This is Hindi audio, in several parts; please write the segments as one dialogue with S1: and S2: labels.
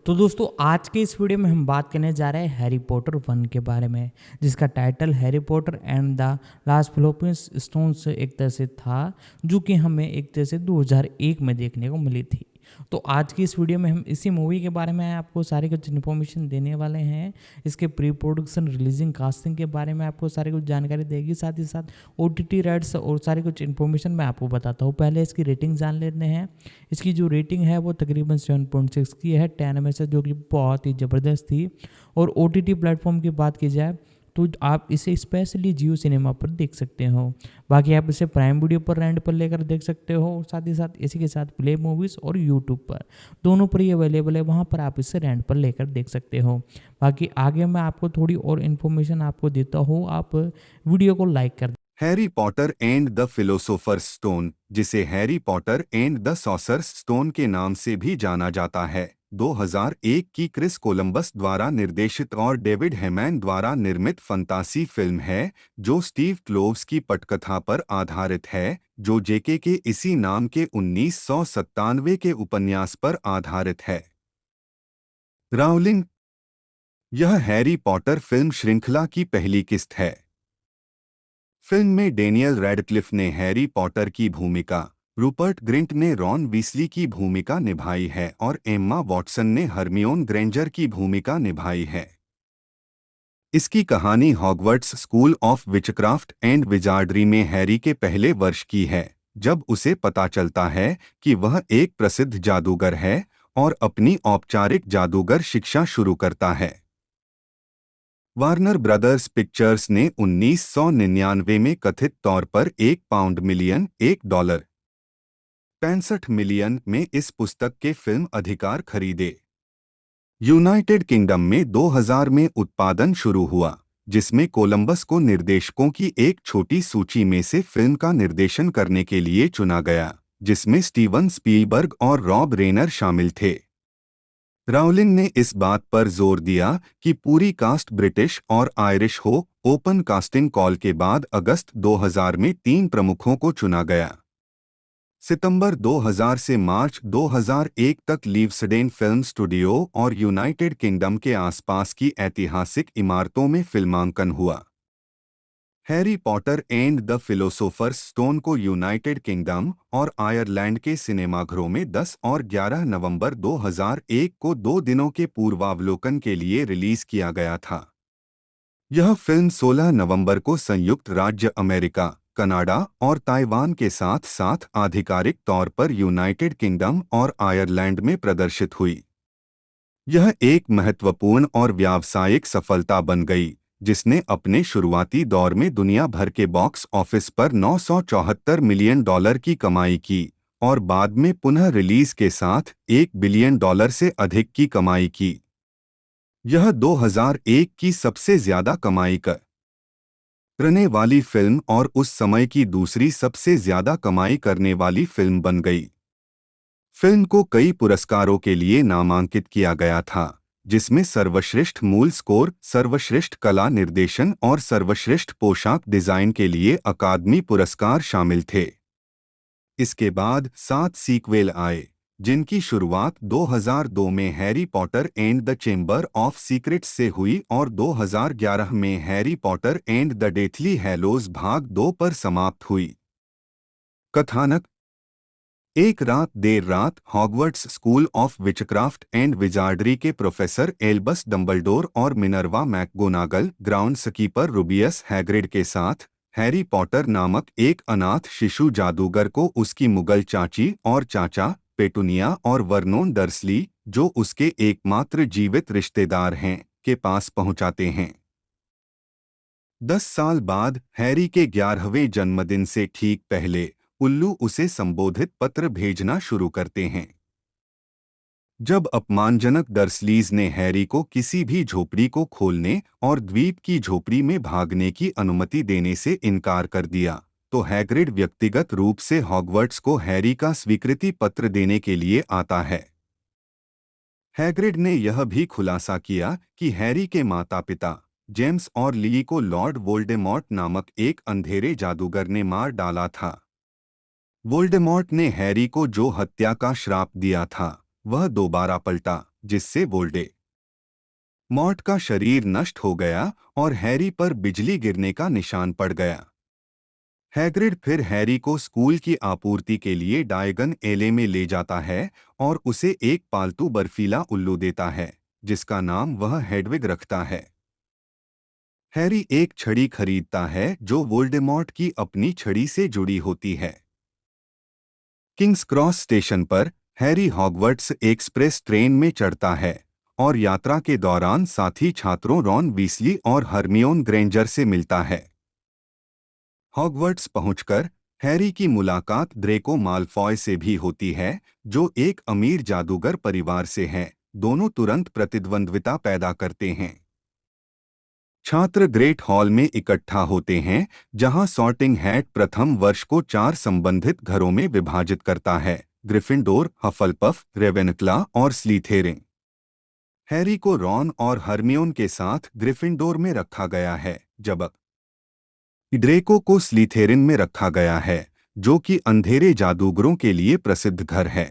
S1: तो दोस्तों आज के इस वीडियो में हम बात करने जा रहे हैं हैरी पॉटर 1 के बारे में, जिसका title Harry Potter and the last philosopher's stone से एक तरह से था, जो कि हमें एक तरह से 2001 में देखने को मिली थी। तो आज की इस वीडियो में हम इसी मूवी के बारे में आपको सारी कुछ इन्फॉर्मेशन देने वाले हैं। इसके प्री प्रोडक्शन, रिलीजिंग, कास्टिंग के बारे में आपको सारी कुछ जानकारी देगी, साथ ही साथ OTT राइट्स और सारी कुछ इन्फॉर्मेशन मैं आपको बताता हूँ। पहले इसकी रेटिंग जान लेते हैं। इसकी जो रेटिंग है वो तकरीबन 7.6 की है 10 में से, जो कि बहुत ही ज़बरदस्त थी। और OTT प्लेटफॉर्म की बात की जाए तो आप इसे स्पेशली जियो सिनेमा पर देख सकते हो। बाकी आप इसे प्राइम वीडियो पर रेंट पर लेकर देख सकते हो, और साथ ही साथ इसी के साथ प्ले मूवीज़ और यूट्यूब पर दोनों पर ही अवेलेबल है, वहाँ पर आप इसे रेंट पर लेकर देख सकते हो। बाकी आगे मैं आपको थोड़ी और इन्फॉर्मेशन आपको देता हूँ, आप वीडियो को लाइक कर।
S2: Harry Potter and the philosophers stone, जिसे Harry Potter and the sorcerer's stone के नाम से भी जाना जाता है, 2001 की क्रिस कोलंबस द्वारा निर्देशित और डेविड हेमैन द्वारा निर्मित फंतासी फिल्म है, जो स्टीव क्लोव्स की पटकथा पर आधारित है, जो जेके के इसी नाम के 1997 के उपन्यास पर आधारित है। राउलिंग। यह हैरी पॉटर फिल्म श्रृंखला की पहली किस्त है। फिल्म में डेनियल रैडक्लिफ ने हैरी पॉटर की भूमिका, रूपर्ट ग्रिंट ने रॉन वीसली की भूमिका निभाई है और एम्मा वॉटसन ने हरमियोन ग्रेंजर की भूमिका निभाई है। इसकी कहानी Hogwarts school of witchcraft and wizardry में हैरी के पहले वर्ष की है, जब उसे पता चलता है कि वह एक प्रसिद्ध जादूगर है और अपनी औपचारिक जादूगर शिक्षा शुरू करता है। वार्नर ब्रदर्स पिक्चर्स ने 1999 में कथित तौर पर $1.65 मिलियन में इस पुस्तक के फिल्म अधिकार खरीदे। यूनाइटेड किंगडम में 2000 में उत्पादन शुरू हुआ, जिसमें कोलंबस को निर्देशकों की एक छोटी सूची में से फिल्म का निर्देशन करने के लिए चुना गया, जिसमें स्टीवन स्पीलबर्ग और रॉब रेनर शामिल थे। राउलिंग ने इस बात पर जोर दिया कि पूरी कास्ट ब्रिटिश और आयरिश हो। ओपन कास्टिंग कॉल के बाद अगस्त 2000 में 3 प्रमुखों को चुना गया। सितंबर 2000 से मार्च 2001 तक लीवसडेन फिल्म स्टूडियो और यूनाइटेड किंगडम के आसपास की ऐतिहासिक इमारतों में फिल्मांकन हुआ। Harry Potter and the philosophers Stone को यूनाइटेड किंगडम और आयरलैंड के सिनेमाघरों में 10 और 11 नवंबर 2001 को 2 दिनों के पूर्वावलोकन के लिए रिलीज किया गया था। यह फिल्म 16 नवंबर को संयुक्त राज्य अमेरिका, कनाडा और ताइवान के साथ साथ आधिकारिक तौर पर यूनाइटेड किंगडम और आयरलैंड में प्रदर्शित हुई। यह एक महत्वपूर्ण और व्यावसायिक सफलता बन गई, जिसने अपने शुरुआती दौर में दुनिया भर के बॉक्स ऑफिस पर $974 मिलियन की कमाई की और बाद में पुनः रिलीज के साथ $1 बिलियन से अधिक की कमाई की। यह 2001 की सबसे ज्यादा कमाई करने वाली फिल्म और उस समय की दूसरी सबसे ज्यादा कमाई करने वाली फिल्म बन गई। फिल्म को कई पुरस्कारों के लिए नामांकित किया गया था, जिसमें सर्वश्रेष्ठ मूल स्कोर, सर्वश्रेष्ठ कला निर्देशन और सर्वश्रेष्ठ पोशाक डिजाइन के लिए अकादमी पुरस्कार शामिल थे। इसके बाद 7 सीक्वेल आए, जिनकी शुरुआत 2002 में Harry Potter and the chamber of secrets से हुई और 2011 में Harry Potter and the deathly hallows भाग 2 पर समाप्त हुई। कथानक। एक रात देर रात Hogwarts school of witchcraft and wizardry के प्रोफेसर एल्बस डंबलडोर और Minerva McGonagall groundkeeper Rubeus Hagrid के साथ हैरी पॉटर नामक एक अनाथ शिशु जादूगर को उसकी मुगल चाची और चाचा पेटुनिया और वर्नोन डर्सली, जो उसके एकमात्र जीवित रिश्तेदार हैं, के पास पहुंचाते हैं। 10 साल बाद हैरी के 11वें जन्मदिन से ठीक पहले उल्लू उसे संबोधित पत्र भेजना शुरू करते हैं। जब अपमानजनक डर्सलीज ने हैरी को किसी भी झोपड़ी को खोलने और द्वीप की झोपड़ी में भागने की अनुमति देने से इनकार कर दिया, तो हैग्रिड व्यक्तिगत रूप से हॉगवर्ट्स को हैरी का स्वीकृति पत्र देने के लिए आता है। हैग्रिड ने यह भी खुलासा किया कि हैरी के माता-पिता जेम्स और लिली को लॉर्ड वोल्डेमॉर्ट नामक एक अंधेरे जादूगर ने मार डाला था। वोल्डेमॉर्ट ने हैरी को जो हत्या का श्राप दिया था, वह दोबारा पलटा, जिससे वोल्डेमॉर्ट का शरीर नष्ट हो गया और हैरी पर बिजली गिरने का निशान पड़ गया। हैग्रिड फिर हैरी को स्कूल की आपूर्ति के लिए डायगन एले में ले जाता है और उसे एक पालतू बर्फीला उल्लू देता है, जिसका नाम वह हेडविग रखता है। हैरी एक छड़ी खरीदता है जो वोल्डेमॉर्ट की अपनी छड़ी से जुड़ी होती है। किंग्स क्रॉस स्टेशन पर हैरी हॉगवर्ट्स एक्सप्रेस ट्रेन में चढ़ता है और यात्रा के दौरान साथी छात्रों रॉन वीसली और हरमियोन ग्रेंजर से मिलता है। हॉगवर्ट्स पहुंचकर हैरी की मुलाकात ड्रेको माल्फॉय से भी होती है, जो एक अमीर जादूगर परिवार से हैं। दोनों तुरंत प्रतिद्वंद्विता पैदा करते हैं। छात्र ग्रेट हॉल में इकट्ठा होते हैं, जहां सॉर्टिंग हैट प्रथम वर्ष को 4 संबंधित घरों में विभाजित करता है: ग्रिफिंडोर, हफलपफ, रेवेनक्ला और स्लीथेरिन। हैरी को रॉन और हरमियोन के साथ ग्रिफिंडोर में रखा गया है, जबकि ड्रेको को स्लीथेरिन में रखा गया है, जो कि अंधेरे जादूगरों के लिए प्रसिद्ध घर है।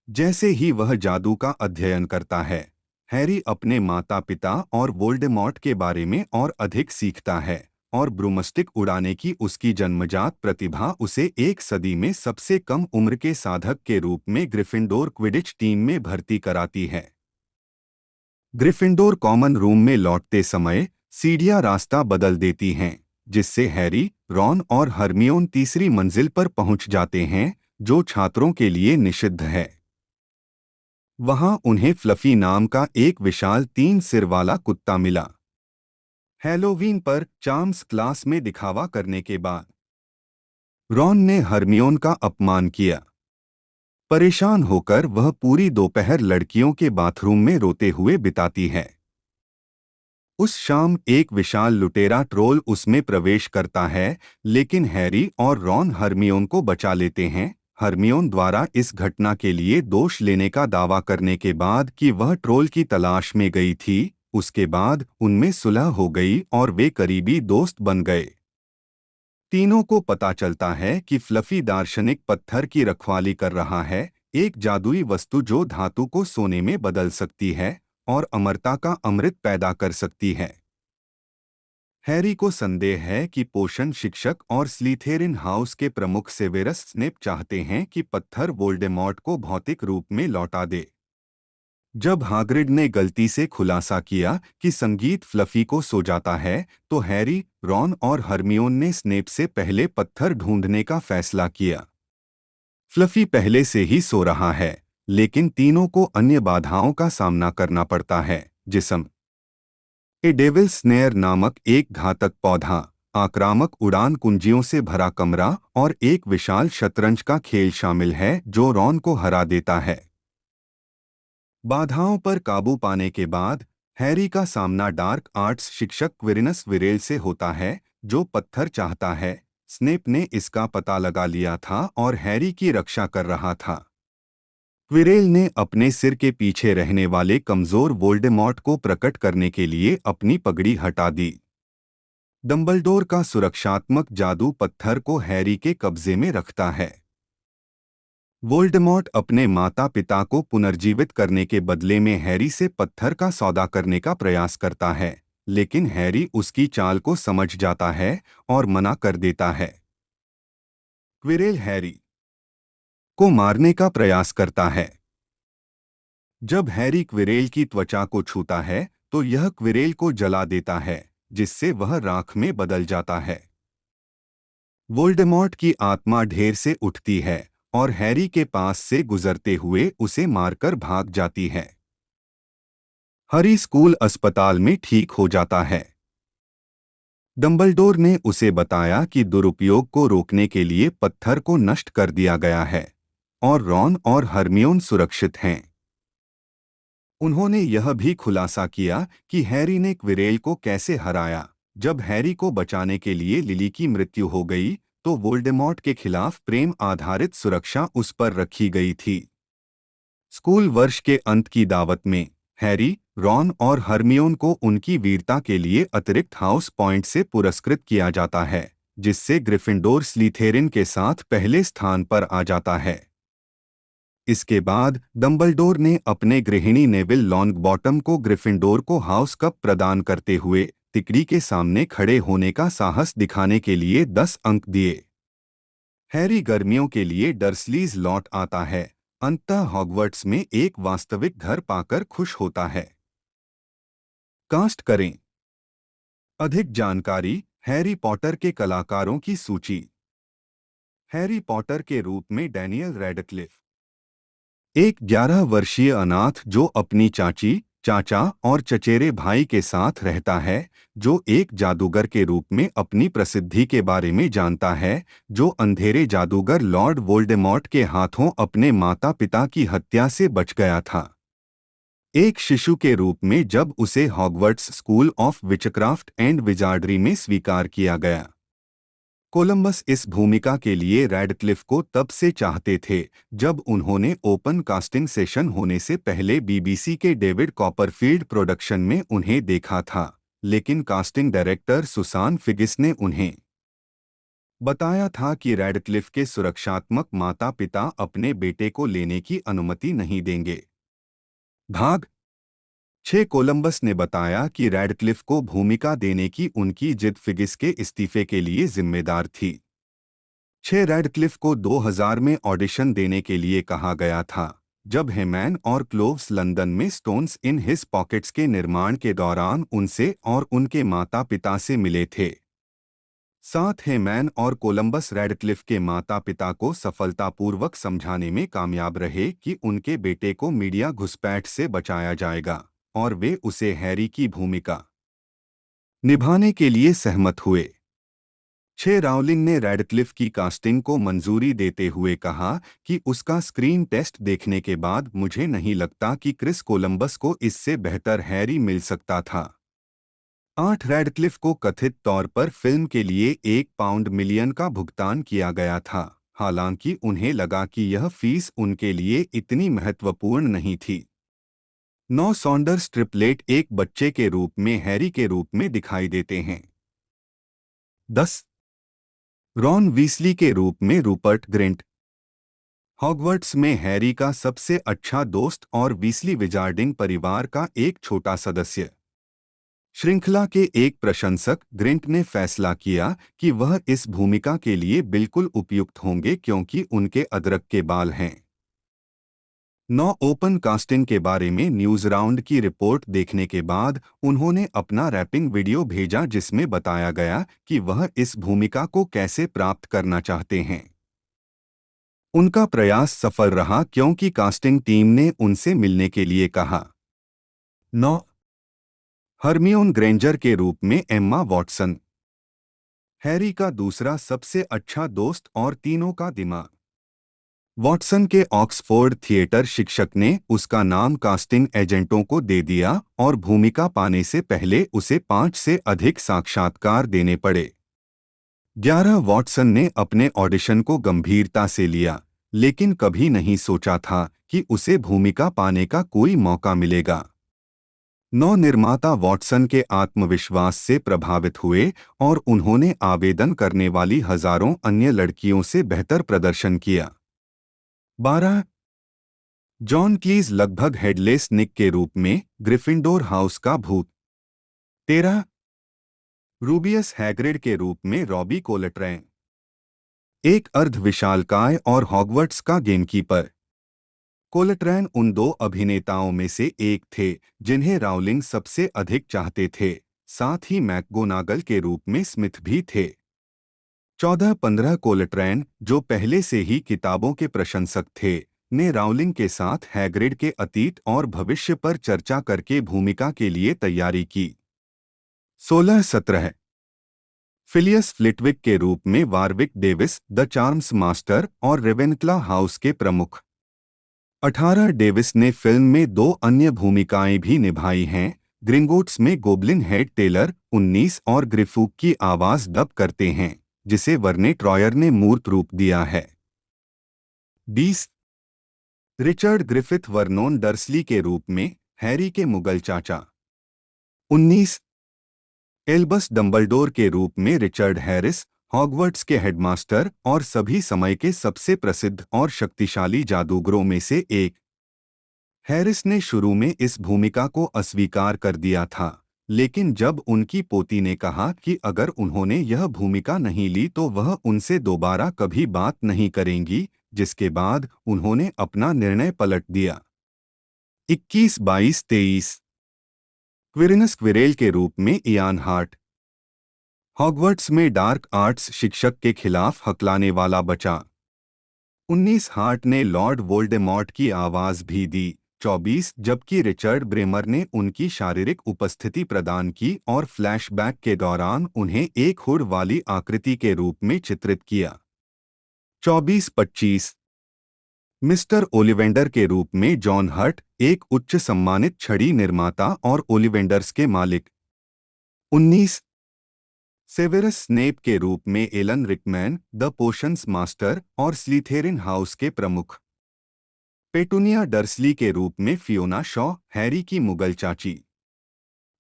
S2: जैसे ही वह जादू का अध्ययन करता है, हैरी अपने माता पिता और वोल्डेमॉर्ट के बारे में और अधिक सीखता है, और ब्रूमस्टिक उड़ाने की उसकी जन्मजात प्रतिभा उसे एक सदी में सबसे कम उम्र के साधक के रूप में ग्रिफिंडोर क्विडिच टीम में भर्ती कराती है। ग्रिफिंडोर कॉमन रूम में लौटते समय सीढ़ियां रास्ता बदल देती हैं, जिससे हैरी, रॉन और हरमियोन तीसरी मंजिल पर पहुंच जाते हैं, जो छात्रों के लिए निषिद्ध है। वहां उन्हें फ्लफी नाम का एक विशाल 3 सिर वाला कुत्ता मिला। हैलोवीन पर चार्म्स क्लास में दिखावा करने के बाद रॉन ने हरमियोन का अपमान किया। परेशान होकर वह पूरी दोपहर लड़कियों के बाथरूम में रोते हुए बिताती है। उस शाम एक विशाल लुटेरा ट्रोल उसमें प्रवेश करता है, लेकिन हैरी और रॉन हरमियोन को बचा लेते हैं। हरमियोन द्वारा इस घटना के लिए दोष लेने का दावा करने के बाद कि वह ट्रोल की तलाश में गई थी, उसके बाद उनमें सुलह हो गई और वे करीबी दोस्त बन गए। तीनों को पता चलता है कि फ्लफी दार्शनिक पत्थर की रखवाली कर रहा है, एक जादुई वस्तु जो धातु को सोने में बदल सकती है और अमरता का अमृत पैदा कर सकती है। हैरी को संदेह है कि पोषण शिक्षक और स्लीथेरिन हाउस के प्रमुख सेवेरस स्नेप चाहते हैं कि पत्थर वोल्डेमॉर्ट को भौतिक रूप में लौटा दे। जब हाग्रिड ने गलती से खुलासा किया कि संगीत फ्लफी को सो जाता है, तो हैरी, रॉन और हरमियोन ने स्नेप से पहले पत्थर ढूंढने का फैसला किया। फ्लफी पहले से ही सो रहा है, लेकिन तीनों को अन्य बाधाओं का सामना करना पड़ता है, जिसम ए डेविल स्नेयर नामक एक घातक पौधा, आक्रामक उड़ान कुंजियों से भरा कमरा और एक विशाल शतरंज का खेल शामिल है जो रॉन को हरा देता है। बाधाओं पर काबू पाने के बाद हैरी का सामना डार्क आर्ट्स शिक्षक क्विरिनस विरेल से होता है, जो पत्थर चाहता है। स्नेप ने इसका पता लगा लिया था और हैरी की रक्षा कर रहा था। क्विरेल ने अपने सिर के पीछे रहने वाले कमजोर वोल्डेमॉर्ट को प्रकट करने के लिए अपनी पगड़ी हटा दी। डंबलडोर का सुरक्षात्मक जादू पत्थर को हैरी के कब्जे में रखता है। वोल्डेमॉर्ट अपने माता पिता को पुनर्जीवित करने के बदले में हैरी से पत्थर का सौदा करने का प्रयास करता है, लेकिन हैरी उसकी चाल को समझ जाता है और मना कर देता है। क्विरेल हैरी को मारने का प्रयास करता है। जब हैरी क्विरेल की त्वचा को छूता है, तो यह क्विरेल को जला देता है, जिससे वह राख में बदल जाता है। वोल्डेमॉर्ट की आत्मा ढेर से उठती है और हैरी के पास से गुजरते हुए उसे मारकर भाग जाती है। हैरी स्कूल अस्पताल में ठीक हो जाता है। डंबलडोर ने उसे बताया कि दुरुपयोग को रोकने के लिए पत्थर को नष्ट कर दिया गया है और रॉन और हरमियोन सुरक्षित हैं। उन्होंने यह भी खुलासा किया कि हैरी ने क्विरेल को कैसे हराया। जब हैरी को बचाने के लिए लिली की मृत्यु हो गई, तो वोल्डेमॉर्ट के खिलाफ प्रेम आधारित सुरक्षा उस पर रखी गई थी। स्कूल वर्ष के अंत की दावत में हैरी, रॉन और हरमियोन को उनकी वीरता के लिए अतिरिक्त हाउस पॉइंट से पुरस्कृत किया जाता है, जिससे ग्रिफिंडोर स्लीथेरिन के साथ पहले स्थान पर आ जाता है। इसके बाद डंबलडोर ने अपने गृहिणी नेविल लॉन्गबॉटम को ग्रिफिंडोर को हाउस कप प्रदान करते हुए तिकड़ी के सामने खड़े होने का साहस दिखाने के लिए 10 अंक दिए। हैरी गर्मियों के लिए डर्सलीज लौट आता है, अंततः हॉगवर्ट्स में एक वास्तविक घर पाकर खुश होता है। कास्ट करें। अधिक जानकारी हैरी पॉटर के कलाकारों की सूची। हैरी पॉटर के रूप में डैनियल रैडक्लिफ, एक 11 वर्षीय अनाथ जो अपनी चाची, चाचा और चचेरे भाई के साथ रहता है, जो एक जादूगर के रूप में अपनी प्रसिद्धि के बारे में जानता है, जो अंधेरे जादूगर लॉर्ड वोल्डेमॉर्ट के हाथों अपने माता पिता की हत्या से बच गया था। एक शिशु के रूप में जब उसे Hogwarts school of witchcraft and wizardry में स्वीकार किया गया। कोलंबस इस भूमिका के लिए रैडक्लिफ को तब से चाहते थे जब उन्होंने ओपन कास्टिंग सेशन होने से पहले बीबीसी के डेविड कॉपरफील्ड प्रोडक्शन में उन्हें देखा था, लेकिन कास्टिंग डायरेक्टर सुसान फिगिस ने उन्हें बताया था कि रैडक्लिफ के सुरक्षात्मक माता पिता अपने बेटे को लेने की अनुमति नहीं देंगे। भाग 6 कोलंबस ने बताया कि रैडक्लिफ को भूमिका देने की उनकी जिद फिगिस के इस्तीफे के लिए जिम्मेदार थी। 6 रैडक्लिफ को 2000 में ऑडिशन देने के लिए कहा गया था, जब हेमैन और क्लोव्स लंदन में स्टोन्स इन हिज पॉकेट्स के निर्माण के दौरान उनसे और उनके माता पिता से मिले थे। साथ हेमैन और कोलंबस रैडक्लिफ के माता पिता को सफलतापूर्वक समझाने में कामयाब रहे कि उनके बेटे को मीडिया घुसपैठ से बचाया जाएगा, और वे उसे हैरी की भूमिका निभाने के लिए सहमत हुए। 6 राउलिंग ने रैडक्लिफ की कास्टिंग को मंजूरी देते हुए कहा कि उसका स्क्रीन टेस्ट देखने के बाद मुझे नहीं लगता कि क्रिस कोलंबस को इससे बेहतर हैरी मिल सकता था। 8 रैडक्लिफ को कथित तौर पर फिल्म के लिए £1 मिलियन का भुगतान किया गया था, हालांकि उन्हें लगा कि यह फीस उनके लिए इतनी महत्वपूर्ण नहीं थी। 9 सॉन्डर्स ट्रिपलेट एक बच्चे के रूप में हैरी के रूप में दिखाई देते हैं। 10 रॉन वीसली के रूप में रूपर्ट ग्रिंट, हॉगवर्ट्स में हैरी का सबसे अच्छा दोस्त और वीसली विजार्डिंग परिवार का एक छोटा सदस्य। श्रृंखला के एक प्रशंसक ग्रिंट ने फैसला किया कि वह इस भूमिका के लिए बिल्कुल उपयुक्त होंगे क्योंकि उनके अदरक के बाल हैं। 9 ओपन कास्टिंग के बारे में न्यूज़ राउंड की रिपोर्ट देखने के बाद उन्होंने अपना रैपिंग वीडियो भेजा जिसमें बताया गया कि वह इस भूमिका को कैसे प्राप्त करना चाहते हैं। उनका प्रयास सफल रहा क्योंकि कास्टिंग टीम ने उनसे मिलने के लिए कहा। 9 हरमियोन ग्रेंजर के रूप में एम्मा वॉटसन, हैरी का दूसरा सबसे अच्छा दोस्त और तीनों का दिमाग। वॉटसन के ऑक्सफोर्ड थिएटर शिक्षक ने उसका नाम कास्टिंग एजेंटों को दे दिया और भूमिका पाने से पहले उसे 5 से अधिक साक्षात्कार देने पड़े। 11 वॉटसन ने अपने ऑडिशन को गंभीरता से लिया, लेकिन कभी नहीं सोचा था कि उसे भूमिका पाने का कोई मौका मिलेगा। 9 निर्माता वॉटसन के आत्मविश्वास से प्रभावित हुए और उन्होंने आवेदन करने वाली हजारों अन्य लड़कियों से बेहतर प्रदर्शन किया। 12 जॉन क्लीज लगभग हेडलेस निक के रूप में ग्रिफिंडोर हाउस का भूत। 13 रूबियस हैग्रिड के रूप में रॉबी कोलट्रेन, एक अर्धविशालकाय और हॉगवर्ट्स का गेमकीपर। कोलट्रेन उन 2 अभिनेताओं में से एक थे जिन्हें राउलिंग सबसे अधिक चाहते थे, साथ ही मैकगोनागल के रूप में स्मिथ भी थे। 14-15 कोलट्रेन, जो पहले से ही किताबों के प्रशंसक थे, ने राउलिंग के साथ हैग्रिड के अतीत और भविष्य पर चर्चा करके भूमिका के लिए तैयारी की। 16-17 फिलियस फ्लिटविक के रूप में वारविक डेविस, द चार्म्स मास्टर और रेवेनक्ला हाउस के प्रमुख। 18 डेविस ने फिल्म में 2 अन्य भूमिकाएं भी निभाई हैं, ग्रिंगोट्स में गोब्लिन हेड टेलर 19 और ग्रिफूक की आवाज डब करते हैं, जिसे वर्ने ट्रॉयर ने मूर्त रूप दिया है। 20 रिचर्ड ग्रिफिथ वर्नोन डर्सली के रूप में हैरी के मुगल चाचा। 19 एल्बस डंबलडोर के रूप में रिचर्ड हैरिस, हॉगवर्ट्स के हेडमास्टर और सभी समय के सबसे प्रसिद्ध और शक्तिशाली जादूगरों में से एक। हैरिस ने शुरू में इस भूमिका को अस्वीकार कर दिया था, लेकिन जब उनकी पोती ने कहा कि अगर उन्होंने यह भूमिका नहीं ली तो वह उनसे दोबारा कभी बात नहीं करेंगी, जिसके बाद उन्होंने अपना निर्णय पलट दिया। 21-22-23 क्विरिनस क्विरेल के रूप में इयान हार्ट। हॉगवर्ट्स में डार्क आर्ट्स शिक्षक के खिलाफ हकलाने वाला बचा। 19 हार्ट ने लॉर्ड वोल्डेमॉर्ट की आवाज भी दी। 24 जबकि रिचर्ड ब्रेमर ने उनकी शारीरिक उपस्थिति प्रदान की और फ्लैशबैक के दौरान उन्हें एक हुड वाली आकृति के रूप में चित्रित किया। 24-25 मिस्टर ओलिवेंडर के रूप में जॉन हर्ट, एक उच्च सम्मानित छड़ी निर्माता और ओलिवेंडर्स के मालिक। 19 सेवेरस स्नेप के रूप में Elon Rickman, the potions master और स्लीथेरिन हाउस के प्रमुख। पेटूनिया डर्सली के रूप में फियोना शॉ, हैरी की मुगल चाची।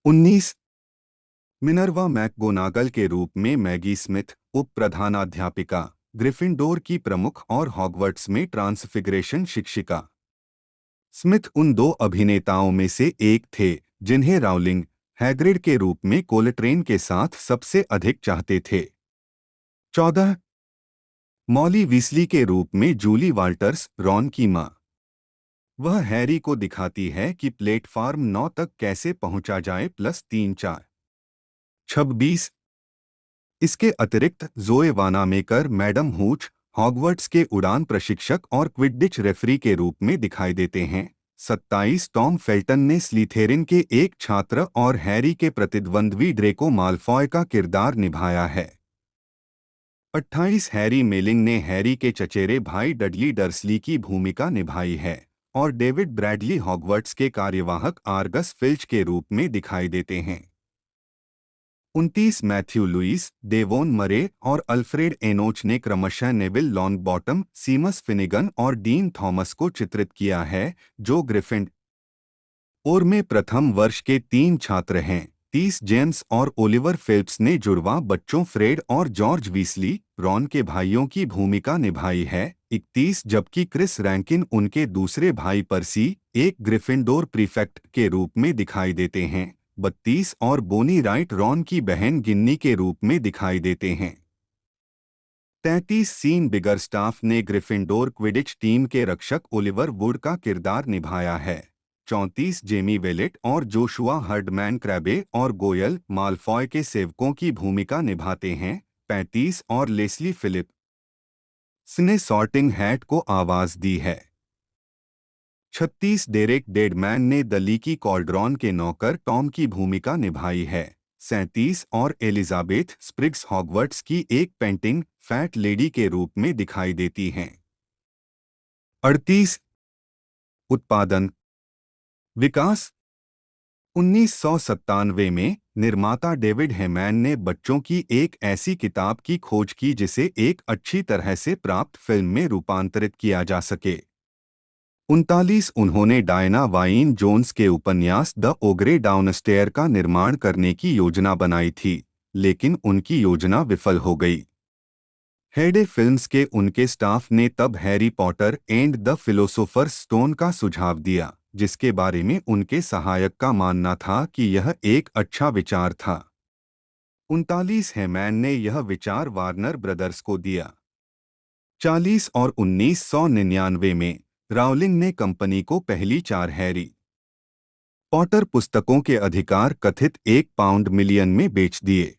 S2: 19 मिनर्वा मैकगोनागल के रूप में मैगी स्मिथ, उप प्रधानाध्यापिका, ग्रिफिंडोर की प्रमुख और हॉगवर्ट्स में ट्रांसफिगरेशन शिक्षिका। स्मिथ उन दो अभिनेताओं में से एक थे जिन्हें राउलिंग हैग्रिड के रूप में कोलट्रेन के साथ सबसे अधिक चाहते थे। 14 मॉली वीसली के रूप में जूली वाल्टर्स, रॉन की मां। वह हैरी को दिखाती है कि प्लेटफॉर्म 9 तक कैसे पहुंचा जाए +3-4। 26 इसके अतिरिक्त जोए वानामेकर मैडम हूच, हॉगवर्ट्स के उड़ान प्रशिक्षक और क्विडिच रेफरी के रूप में दिखाई देते हैं। 27 टॉम फेल्टन ने स्लीथेरिन के एक छात्र और हैरी के प्रतिद्वंद्वी ड्रेको माल्फॉय का किरदार निभाया है। 28 हैरी मेलिंग ने हैरी के चचेरे भाई डडली डर्सली की भूमिका निभाई है और डेविड ब्रैडली हॉगवर्ट्स के कार्यवाहक आर्गस फिल्च के रूप में दिखाई देते हैं। 29 मैथ्यू लुइस, डेवोन मरे और अल्फ्रेड एनोच ने क्रमशः नेविल लॉन्गबॉटम, सीमस फिनिगन और डीन थॉमस को चित्रित किया है, जो ग्रिफिंडोर में प्रथम वर्ष के 3 छात्र हैं। 30 जेम्स और ओलिवर फेल्प्स ने जुड़वा बच्चों फ्रेड और जॉर्ज वीसली, रॉन के भाइयों की भूमिका निभाई है। 31 जबकि क्रिस रैंकिन उनके दूसरे भाई पर्सी, एक ग्रिफिंडोर प्रीफेक्ट के रूप में दिखाई देते हैं। 32 और बोनी राइट रॉन की बहन गिन्नी के रूप में दिखाई देते हैं। 33 सीन बिगरस्टाफ ने ग्रिफिंडोर क्विडिच टीम के रक्षक ओलिवर वुड का किरदार निभाया है। 34 जेमी वेलेट और जोशुआ हर्डमैन क्रैबे और गोयल माल्फॉय के सेवकों की भूमिका निभाते हैं। 35 और लेस्ली फिलिप्स ने सॉर्टिंग हैट को आवाज दी है। 36 डेरेक डेडमैन ने द लीकी कॉल्ड्रॉन के नौकर टॉम की भूमिका निभाई है। 37 और एलिजाबेथ स्प्रिग्स हॉगवर्ट्स की एक पेंटिंग फैट लेडी के रूप में दिखाई देती हैं। 38 उत्पादन विकास 1997 में निर्माता डेविड हेमैन ने बच्चों की एक ऐसी किताब की खोज की जिसे एक अच्छी तरह से प्राप्त फिल्म में रूपांतरित किया जा सके। 39 उन्होंने डायना वाइन जोन्स के उपन्यास द ओग्रे डाउनस्टेयर का निर्माण करने की योजना बनाई थी, लेकिन उनकी योजना विफल हो गई। हेडे फिल्म्स के उनके स्टाफ ने तब Harry Potter and the philosophers Stone का सुझाव दिया, जिसके बारे में उनके सहायक का मानना था कि यह एक अच्छा विचार था। 39 हेमैन ने यह विचार वार्नर ब्रदर्स को दिया। 40 और 1999 में राउलिंग ने कंपनी को पहली 4 हैरी पॉटर पुस्तकों के अधिकार कथित £1 मिलियन में बेच दिए।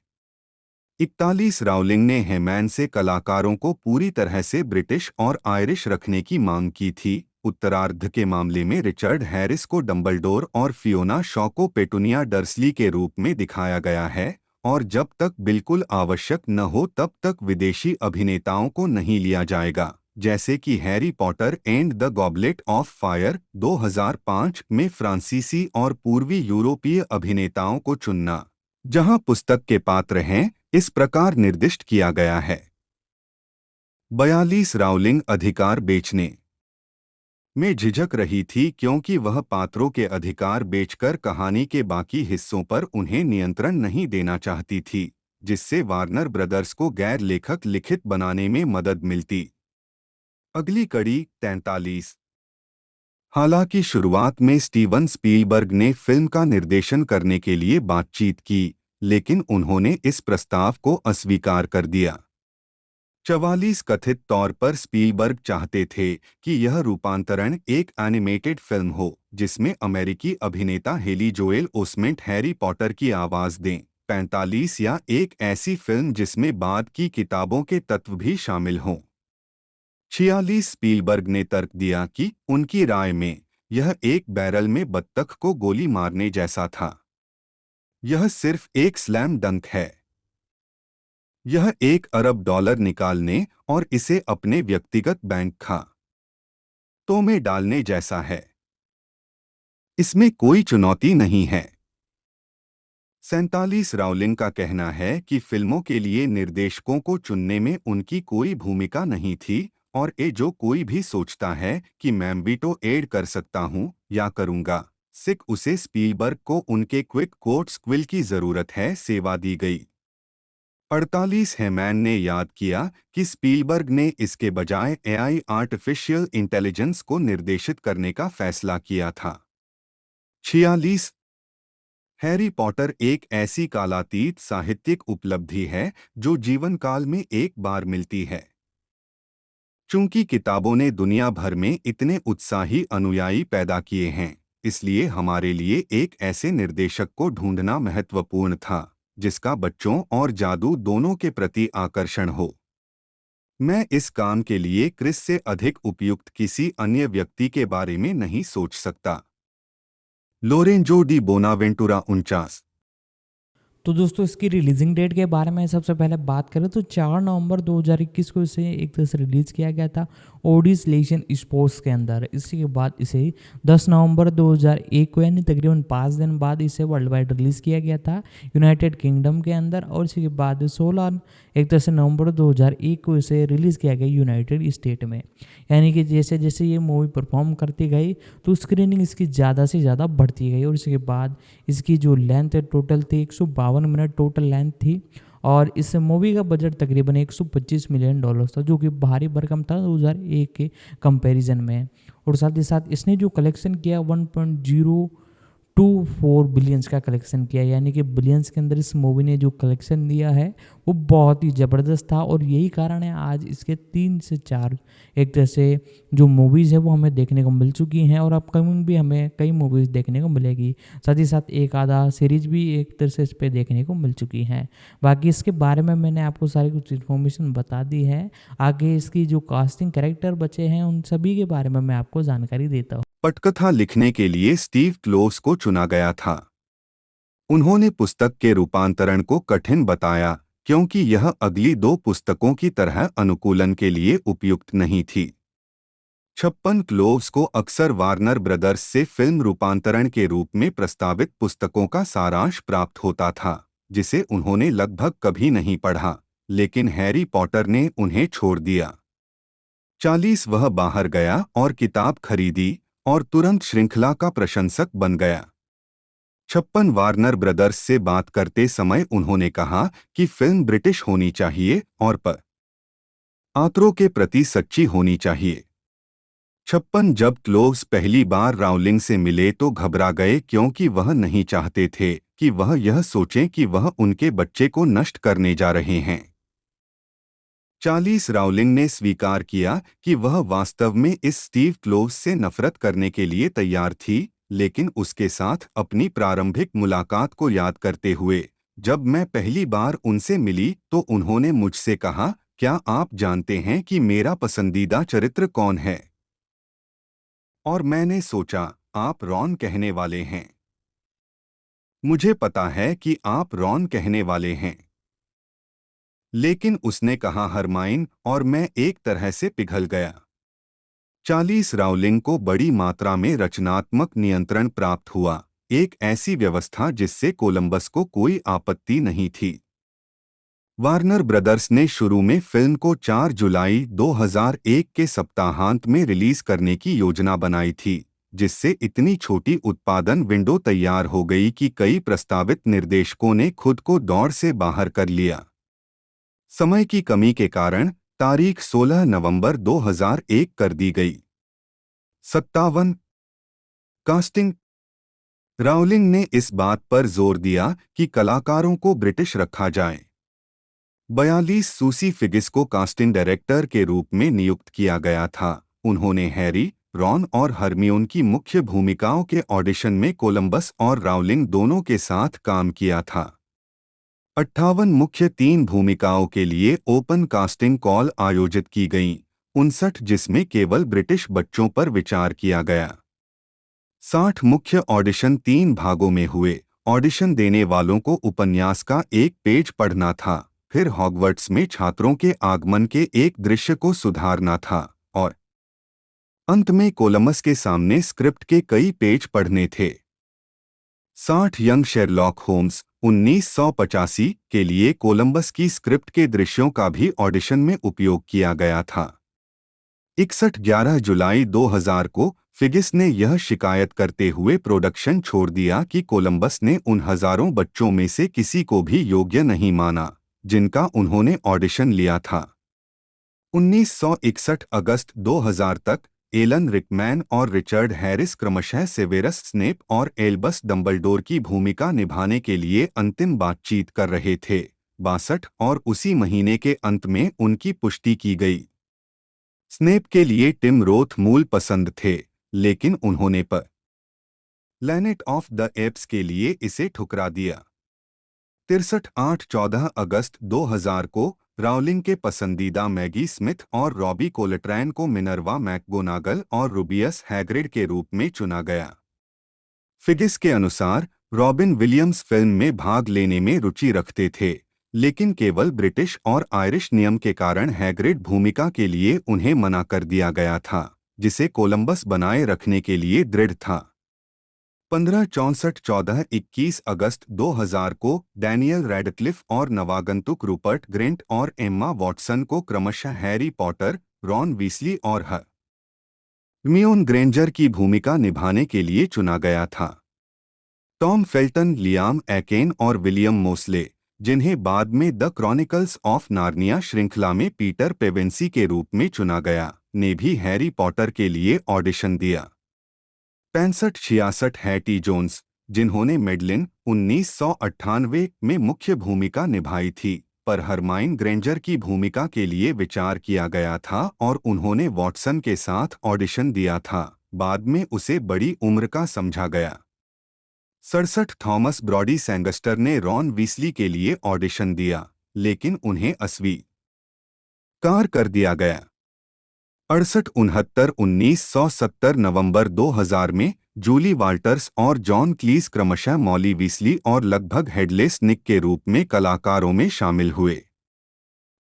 S2: 41 राउलिंग ने हेमैन से कलाकारों को पूरी तरह से ब्रिटिश और आयरिश रखने की मांग की थी। उत्तरार्ध के मामले में रिचर्ड हैरिस को डंबलडोर और फियोना शॉ को पेटूनिया डर्सली के रूप में दिखाया गया है, और जब तक बिल्कुल आवश्यक न हो तब तक विदेशी अभिनेताओं को नहीं लिया जाएगा, जैसे कि Harry Potter and the goblet of fire 2005 में फ्रांसीसी और पूर्वी यूरोपीय अभिनेताओं को चुनना, जहां पुस्तक के पात्र हैं, इस प्रकार निर्दिष्ट किया गया है। 42 राउलिंग अधिकार बेचने में झिझक रही थी क्योंकि वह पात्रों के अधिकार बेचकर कहानी के बाकी हिस्सों पर उन्हें नियंत्रण नहीं देना चाहती थी। जिससे वार्नर ब्रदर्स को गैर लेखक लिखित बनाने में मदद मिलती। अगली कड़ी 43। हालांकि शुरुआत में स्टीवन स्पीलबर्ग ने फिल्म का निर्देशन करने के लिए बातचीत की, लेकिन उन्होंने इस प्रस्ताव को अस्वीकार कर दिया। 44। कथित तौर पर स्पीलबर्ग चाहते थे कि यह रूपांतरण एक एनिमेटेड फिल्म हो जिसमें अमेरिकी अभिनेता हेली जोएल ओस्मेंट हैरी पॉटर की आवाज दें। 45। या एक ऐसी फिल्म जिसमें बाद की किताबों के तत्व भी शामिल हों। 46। स्पीलबर्ग ने तर्क दिया कि उनकी राय में यह एक बैरल में बत्तख को गोली मारने जैसा था। यह सिर्फ एक स्लैम डंक है। यह $1 अरब निकालने और इसे अपने व्यक्तिगत बैंक खातों में डालने जैसा है। इसमें कोई चुनौती नहीं है। 47। राउलिंग का कहना है कि फिल्मों के लिए निर्देशकों को चुनने में उनकी कोई भूमिका नहीं थी और जो कोई भी सोचता है कि मैं वीटो ऐड कर सकता हूं या करूंगा, सिक उसे स्पीलबर्ग को उनके क्विक कोट्स क्विल की जरूरत है सेवा दी गई। 48। हैमैन ने याद किया कि स्पीलबर्ग ने इसके बजाय एआई आर्टिफिशियल इंटेलिजेंस को निर्देशित करने का फैसला किया था। 46। हैरी पॉटर एक ऐसी कालातीत साहित्यिक उपलब्धि है जो जीवन काल में एक बार मिलती है। चूंकि किताबों ने दुनिया भर में इतने उत्साही अनुयायी पैदा किए हैं, इसलिए हमारे लिए एक ऐसे निर्देशक को ढूंढना महत्वपूर्ण था जिसका बच्चों और जादू दोनों के प्रति आकर्षण हो। मैं इस काम के लिए क्रिस से अधिक उपयुक्त किसी अन्य व्यक्ति के बारे में नहीं सोच सकता। Lorenzo di Bonaventura 49।
S1: तो दोस्तों इसकी रिलीजिंग डेट के बारे में सबसे पहले बात करें तो 4 नवंबर 2021 को इसे एक तरह से रिलीज़ किया गया था ओडिस लेशन स्पोर्ट्स के अंदर। इसी के बाद इसे 10 नवंबर 2001 को यानी तकरीबन 5 दिन बाद इसे वर्ल्ड वाइड रिलीज़ किया गया था यूनाइटेड किंगडम के अंदर। और इसी के बाद 16 एक तरह से नवंबर 2001 को इसे रिलीज़ किया गया यूनाइटेड स्टेट में। यानी कि जैसे जैसे ये मूवी परफॉर्म करती गई तो स्क्रीनिंग इसकी ज़्यादा से ज़्यादा बढ़ती गई। और इसके बाद इसकी जो लेंथ है टोटल थी 152 मिनट टोटल लेंथ थी। और इस मूवी का बजट तकरीबन $125 मिलियन था, जो कि भारी भरकम था 2001 के कंपैरिजन में। और साथ ही साथ इसने जो कलेक्शन किया 1.024 बिलियंस का कलेक्शन किया, यानी कि बिलियंस के अंदर इस मूवी ने जो कलेक्शन दिया है वो बहुत ही ज़बरदस्त था। और यही कारण है आज इसके 3 से 4 एक तरह से जो मूवीज़ है वो हमें देखने को मिल चुकी हैं और अपकमिंग भी हमें कई मूवीज़ देखने को मिलेगी। साथ ही साथ एक आधा सीरीज़ भी एक तरह से इस पर देखने को मिल चुकी हैं। बाकी इसके बारे में मैंने आपको सारी कुछ इन्फॉर्मेशन बता दी है। आगे इसकी जो कास्टिंग कैरेक्टर बचे हैं उन सभी के बारे में मैं आपको जानकारी देता हूँ।
S2: पटकथा लिखने के लिए स्टीव क्लोस को चुना गया था। उन्होंने पुस्तक के रूपांतरण को कठिन बताया क्योंकि यह अगली 2 पुस्तकों की तरह अनुकूलन के लिए उपयुक्त नहीं थी। 56। क्लोव्स को अक्सर वार्नर ब्रदर्स से फिल्म रूपांतरण के रूप में प्रस्तावित पुस्तकों का सारांश प्राप्त होता था, जिसे उन्होंने लगभग कभी नहीं पढ़ा, लेकिन हैरी पॉटर ने उन्हें छोड़ दिया। 40। वह बाहर गया और किताब खरीदी और तुरंत श्रृंखला का प्रशंसक बन गया। 56। वार्नर ब्रदर्स से बात करते समय उन्होंने कहा कि फिल्म ब्रिटिश होनी चाहिए और पात्रों के प्रति सच्ची होनी चाहिए। 56। जब क्लोव्स पहली बार राउलिंग से मिले तो घबरा गए क्योंकि वह नहीं चाहते थे कि वह यह सोचें कि वह उनके बच्चे को नष्ट करने जा रहे हैं। 40। राउलिंग ने स्वीकार किया कि वह वास्तव में इस स्टीव क्लोव्स से नफरत करने के लिए तैयार थी, लेकिन उसके साथ अपनी प्रारंभिक मुलाकात को याद करते हुए, जब मैं पहली बार उनसे मिली तो उन्होंने मुझसे कहा, क्या आप जानते हैं कि मेरा पसंदीदा चरित्र कौन है? और मैंने सोचा, आप रॉन कहने वाले हैं। मुझे पता है कि आप रॉन कहने वाले हैं। लेकिन उसने कहा हरमाइन और मैं एक तरह से पिघल गया। 40। राउलिंग को बड़ी मात्रा में रचनात्मक नियंत्रण प्राप्त हुआ, एक ऐसी व्यवस्था जिससे कोलंबस को कोई आपत्ति नहीं थी। वार्नर ब्रदर्स ने शुरू में फिल्म को 4 जुलाई 2001 के सप्ताहांत में रिलीज करने की योजना बनाई थी, जिससे इतनी छोटी उत्पादन विंडो तैयार हो गई कि कई प्रस्तावित निर्देशकों ने खुद को दौड़ से बाहर कर लिया। समय की कमी के कारण तारीख 16 नवंबर 2001 कर दी गई। 57 कास्टिंग। राउलिंग ने इस बात पर जोर दिया कि कलाकारों को ब्रिटिश रखा जाए। 42 सूसी फिगिस को कास्टिंग डायरेक्टर के रूप में नियुक्त किया गया था। उन्होंने हैरी, रॉन और हरमियोन की मुख्य भूमिकाओं के ऑडिशन में कोलंबस और राउलिंग दोनों के साथ काम किया था। 58 मुख्य 3 भूमिकाओं के लिए ओपन कास्टिंग कॉल आयोजित की गईं, 59 जिसमें केवल ब्रिटिश बच्चों पर विचार किया गया। 60 मुख्य ऑडिशन 3 भागों में हुए। ऑडिशन देने वालों को उपन्यास का एक पेज पढ़ना था, फिर हॉगवर्ट्स में छात्रों के आगमन के एक दृश्य को सुधारना था और अंत में कोलंबस के सामने स्क्रिप्ट के कई पेज पढ़ने थे। 60 यंग शेरलॉक होम्स 1985 के लिए कोलंबस की स्क्रिप्ट के दृश्यों का भी ऑडिशन में उपयोग किया गया था। 11 जुलाई 2000 को फिगिस ने यह शिकायत करते हुए प्रोडक्शन छोड़ दिया कि कोलंबस ने उन हजारों बच्चों में से किसी को भी योग्य नहीं माना जिनका उन्होंने ऑडिशन लिया था। 1961 अगस्त 2000 तक एलन रिकमैन और रिचर्ड हैरिस क्रमशः सेवेरस स्नेप और एल्बस डंबलडोर की भूमिका निभाने के लिए अंतिम बातचीत कर रहे थे। 62 और उसी महीने के अंत में उनकी पुष्टि की गई। स्नेप के लिए टिम रोथ मूल पसंद थे, लेकिन उन्होंने प्लैनेट ऑफ द एप्स के लिए इसे ठुकरा दिया। 63 अगस्त 2000 को राउलिंग के पसंदीदा मैगी स्मिथ और रॉबी कोलट्रैन को मिनर्वा मैकगोनागल और रुबियस हैग्रिड के रूप में चुना गया। फिगिस के अनुसार रॉबिन विलियम्स फिल्म में भाग लेने में रुचि रखते थे, लेकिन केवल ब्रिटिश और आयरिश नियम के कारण हैग्रिड भूमिका के लिए उन्हें मना कर दिया गया था, जिसे कोलंबस बनाए रखने के लिए दृढ़ था। 15 64 अगस्त 2000 को डैनियल रैडक्लिफ और नवागंतुक रूपर्ट ग्रिंट और एम्मा वॉटसन को क्रमशः हैरी पॉटर, रॉन वीसली और हरमियोन ग्रेंजर की भूमिका निभाने के लिए चुना गया था। टॉम फेल्टन, लियाम एकेन और विलियम मोस्ले, जिन्हें बाद में द क्रॉनिकल्स ऑफ नार्निया श्रृंखला में पीटर पेवेंसी के रूप में चुना गया, ने भी हैरी पॉटर के लिए ऑडिशन दिया। 65 66 हैटी जोन्स, जिन्होंने मेडलिन 1998 में मुख्य भूमिका निभाई थी, पर हरमाइन ग्रेंजर की भूमिका के लिए विचार किया गया था और उन्होंने वॉटसन के साथ ऑडिशन दिया था, बाद में उसे बड़ी उम्र का समझा गया। 67 थॉमस ब्रॉडी सैंगस्टर ने रॉन वीसली के लिए ऑडिशन दिया, लेकिन उन्हें अस्वीकार कर दिया गया। 68 69 1970 नवंबर 2000 में जूली वाल्टर्स और जॉन क्लीज क्रमशः मॉली वीसली और लगभग हेडलेस निक के रूप में कलाकारों में शामिल हुए।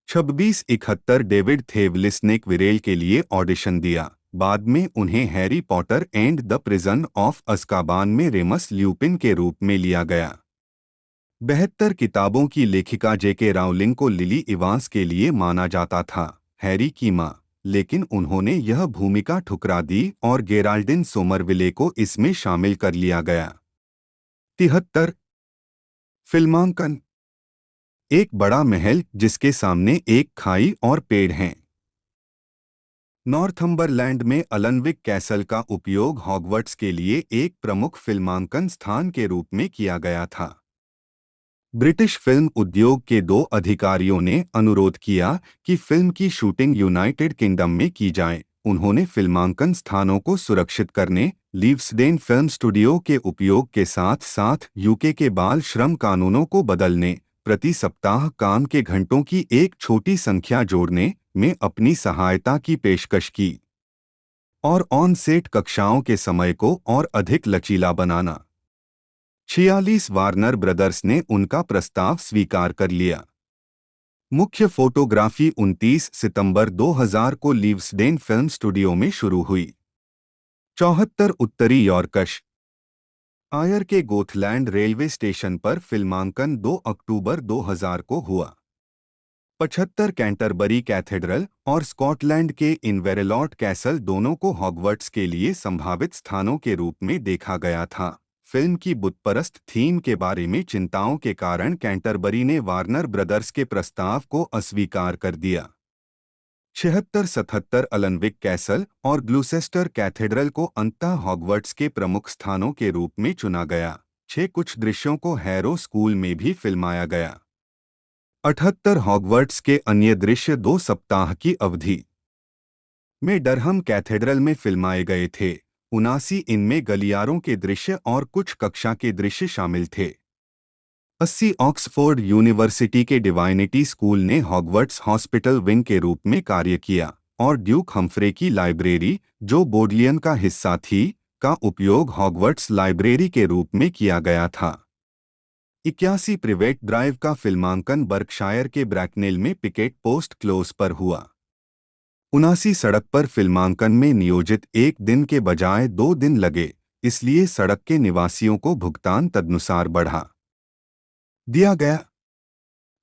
S2: 26 71 डेविड थेवलिस ने विरेल के लिए ऑडिशन दिया, बाद में उन्हें Harry Potter and the prison of Azkaban में रेमस ल्यूपिन के रूप में लिया गया। 72 किताबों की लेखिका जेके राउलिंग को लिली इवांस के लिए माना जाता था, हैरी की मां, लेकिन उन्होंने यह भूमिका ठुकरा दी और गेराल्डिन सोमरविले को इसमें शामिल कर लिया गया। 73 फिल्मांकन। एक बड़ा महल जिसके सामने एक खाई और पेड़ हैं। नॉर्थम्बरलैंड में अलनविक कैसल का उपयोग हॉगवर्ट्स के लिए एक प्रमुख फिल्मांकन स्थान के रूप में किया गया था। ब्रिटिश फिल्म उद्योग के 2 अधिकारियों ने अनुरोध किया कि फिल्म की शूटिंग यूनाइटेड किंगडम में की जाए। उन्होंने फिल्मांकन स्थानों को सुरक्षित करने, लीव्सडेन फिल्म स्टूडियो के उपयोग के साथ साथ यूके के बाल श्रम कानूनों को बदलने, प्रति सप्ताह काम के घंटों की एक छोटी संख्या जोड़ने में अपनी सहायता की पेशकश की और ऑन सेट कक्षाओं के समय को और अधिक लचीला बनाना। 46 वार्नर ब्रदर्स ने उनका प्रस्ताव स्वीकार कर लिया। मुख्य फोटोग्राफी 29 सितंबर 2000 को लीव्सडेन फिल्म स्टूडियो में शुरू हुई। 74 उत्तरी यॉर्कश आयर के गोथलैंड रेलवे स्टेशन पर फिल्मांकन 2 अक्टूबर 2000 को हुआ। 75 कैंटरबरी कैथेड्रल और स्कॉटलैंड के इनवेरेलॉट कैसल दोनों को हॉगवर्ट्स के लिए संभावित स्थानों के रूप में देखा गया था। फिल्म की बुतपरस्त थीम के बारे में चिंताओं के कारण कैंटरबरी ने वार्नर ब्रदर्स के प्रस्ताव को अस्वीकार कर दिया। 76-77 अलनविक कैसल और ग्लूसेस्टर कैथेड्रल को अंततः हॉगवर्ट्स के प्रमुख स्थानों के रूप में चुना गया। कुछ दृश्यों को हैरो स्कूल में भी फिल्माया गया। 78 हॉगवर्ट्स के अन्य दृश्य 2 सप्ताह की अवधि में डरहम कैथेड्रल में फिल्माए गए थे। 79 इनमें गलियारों के दृश्य और कुछ कक्षा के दृश्य शामिल थे। 80 ऑक्सफोर्ड यूनिवर्सिटी के डिवाइनिटी स्कूल ने हॉगवर्ट्स हॉस्पिटल विंग के रूप में कार्य किया और ड्यूक हम्फ्रे की लाइब्रेरी, जो बोडलियन का हिस्सा थी, का उपयोग हॉगवर्ट्स लाइब्रेरी के रूप में किया गया था। 81 प्रिवेट ड्राइव का फिल्मांकन बर्कशायर के ब्रैकनेल में पिकेट पोस्ट क्लोज पर हुआ। 79 सड़क पर फिल्मांकन में नियोजित 1 दिन के बजाय 2 दिन लगे, इसलिए सड़क के निवासियों को भुगतान तदनुसार बढ़ा दिया गया।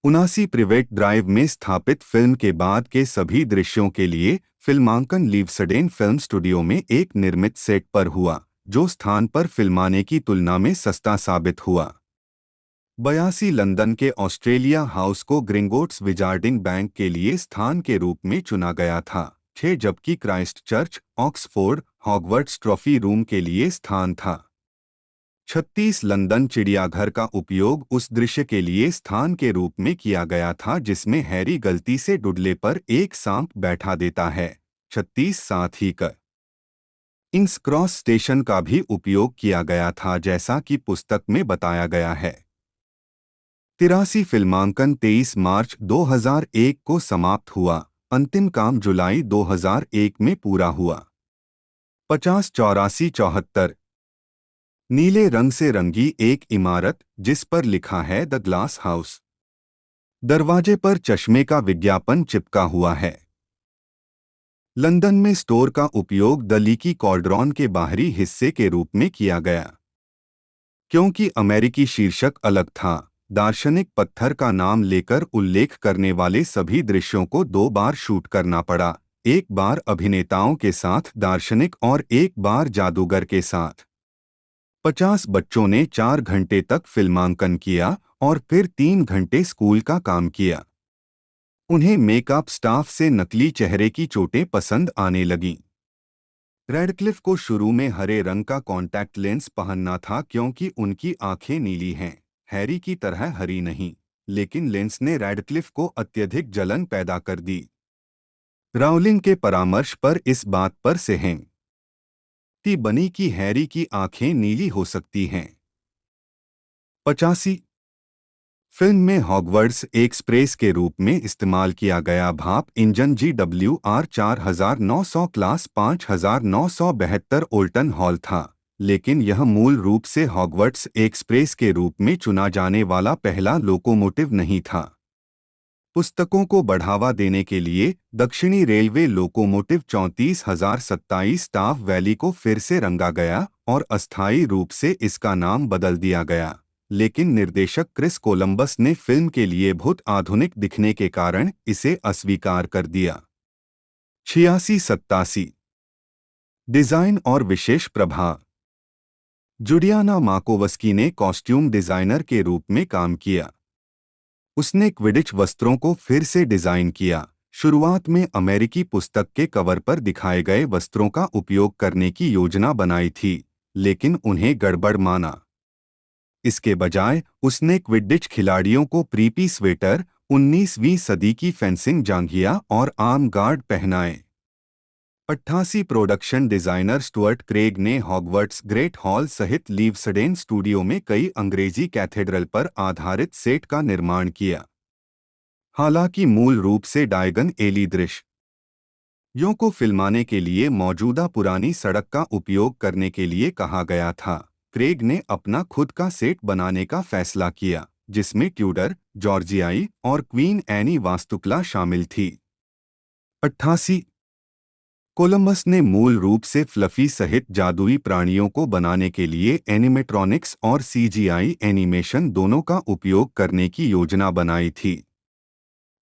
S2: 79 प्रिवेट ड्राइव में स्थापित फिल्म के बाद के सभी दृश्यों के लिए फिल्मांकन लीवसडेन फिल्म स्टूडियो में एक निर्मित सेट पर हुआ, जो स्थान पर फिल्माने की तुलना में सस्ता साबित हुआ। 82 लंदन के ऑस्ट्रेलिया हाउस को ग्रिंगोट्स विजार्डिंग बैंक के लिए स्थान के रूप में चुना गया था। 6 जबकि Christ church, Oxford, Hogwarts trophy room के लिए स्थान था। 36 लंदन चिड़ियाघर का उपयोग उस दृश्य के लिए स्थान के रूप में किया गया था जिसमें हैरी गलती से डुडले पर एक सांप बैठा देता है। 36 साथ ही किंग्स क्रॉस स्टेशन का भी उपयोग किया गया था, जैसा कि पुस्तक में बताया गया है। 83 फिल्मांकन 23 मार्च 2001 को समाप्त हुआ, अंतिम काम जुलाई 2001 में पूरा हुआ। 50 84 74 नीले रंग से रंगी एक इमारत जिस पर लिखा है द ग्लास हाउस। दरवाजे पर चश्मे का विज्ञापन चिपका हुआ है। लंदन में स्टोर का उपयोग द लीकी कॉर्डरॉन के बाहरी हिस्से के रूप में किया गया। क्योंकि अमेरिकी शीर्षक अलग था, दार्शनिक पत्थर का नाम लेकर उल्लेख करने वाले सभी दृश्यों को 2 बार शूट करना पड़ा, एक बार अभिनेताओं के साथ दार्शनिक और एक बार जादूगर के साथ। 50 बच्चों ने 4 घंटे तक फिल्मांकन किया और फिर 3 घंटे स्कूल का काम किया। उन्हें मेकअप स्टाफ से नकली चेहरे की चोटें पसंद आने लगीं। रेडक्लिफ को शुरू में हरे रंग का कॉन्टैक्ट लेंस पहनना था क्योंकि उनकी आंखें नीली हैं, हैरी की तरह हरी नहीं, लेकिन लेंस ने रेडक्लिफ को अत्यधिक जलन पैदा कर दी। राउलिंग के परामर्श पर इस बात पर सहमति बनी कि हैरी की आंखें नीली हो सकती हैं। 85 फिल्म में हॉगवर्ट्स एक्सप्रेस के रूप में इस्तेमाल किया गया भाप इंजन GWR 4900 क्लास 5972 ओल्टन हॉल था, लेकिन यह मूल रूप से हॉगवर्ट्स एक्सप्रेस के रूप में चुना जाने वाला पहला लोकोमोटिव नहीं था। पुस्तकों को बढ़ावा देने के लिए दक्षिणी रेलवे लोकोमोटिव 34027 स्टाफ वैली को फिर से रंगा गया और अस्थायी रूप से इसका नाम बदल दिया गया, लेकिन निर्देशक क्रिस कोलंबस ने फिल्म के लिए बहुत आधुनिक दिखने के कारण इसे अस्वीकार कर दिया। 86-87 डिजाइन और विशेष प्रभाव। जुडियाना माकोवस्की ने कॉस्ट्यूम डिजाइनर के रूप में काम किया। उसने क्विडिच वस्त्रों को फिर से डिजाइन किया। शुरुआत में अमेरिकी पुस्तक के कवर पर दिखाए गए वस्त्रों का उपयोग करने की योजना बनाई थी, लेकिन उन्हें गड़बड़ माना। इसके बजाय उसने क्विडिच खिलाड़ियों को प्रीपी स्वेटर, 19वीं सदी की फेंसिंग जांघिया और आर्म गार्ड पहनाए। 88 प्रोडक्शन डिजाइनर स्टुअर्ट क्रेग ने हॉगवर्ट्स ग्रेट हॉल सहित लीवसडेन स्टूडियो में कई अंग्रेजी कैथेड्रल पर आधारित सेट का निर्माण किया। हालांकि मूल रूप से डायगन एली दृश्यों को फिल्माने के लिए मौजूदा पुरानी सड़क का उपयोग करने के लिए कहा गया था, क्रेग ने अपना खुद का सेट बनाने का फैसला किया, जिसमें ट्यूडर, जॉर्जियाई और क्वीन एनी वास्तुकला शामिल थी। 88 कोलंबस ने मूल रूप से फ्लफी सहित जादुई प्राणियों को बनाने के लिए एनिमेट्रॉनिक्स और CGI एनिमेशन दोनों का उपयोग करने की योजना बनाई थी।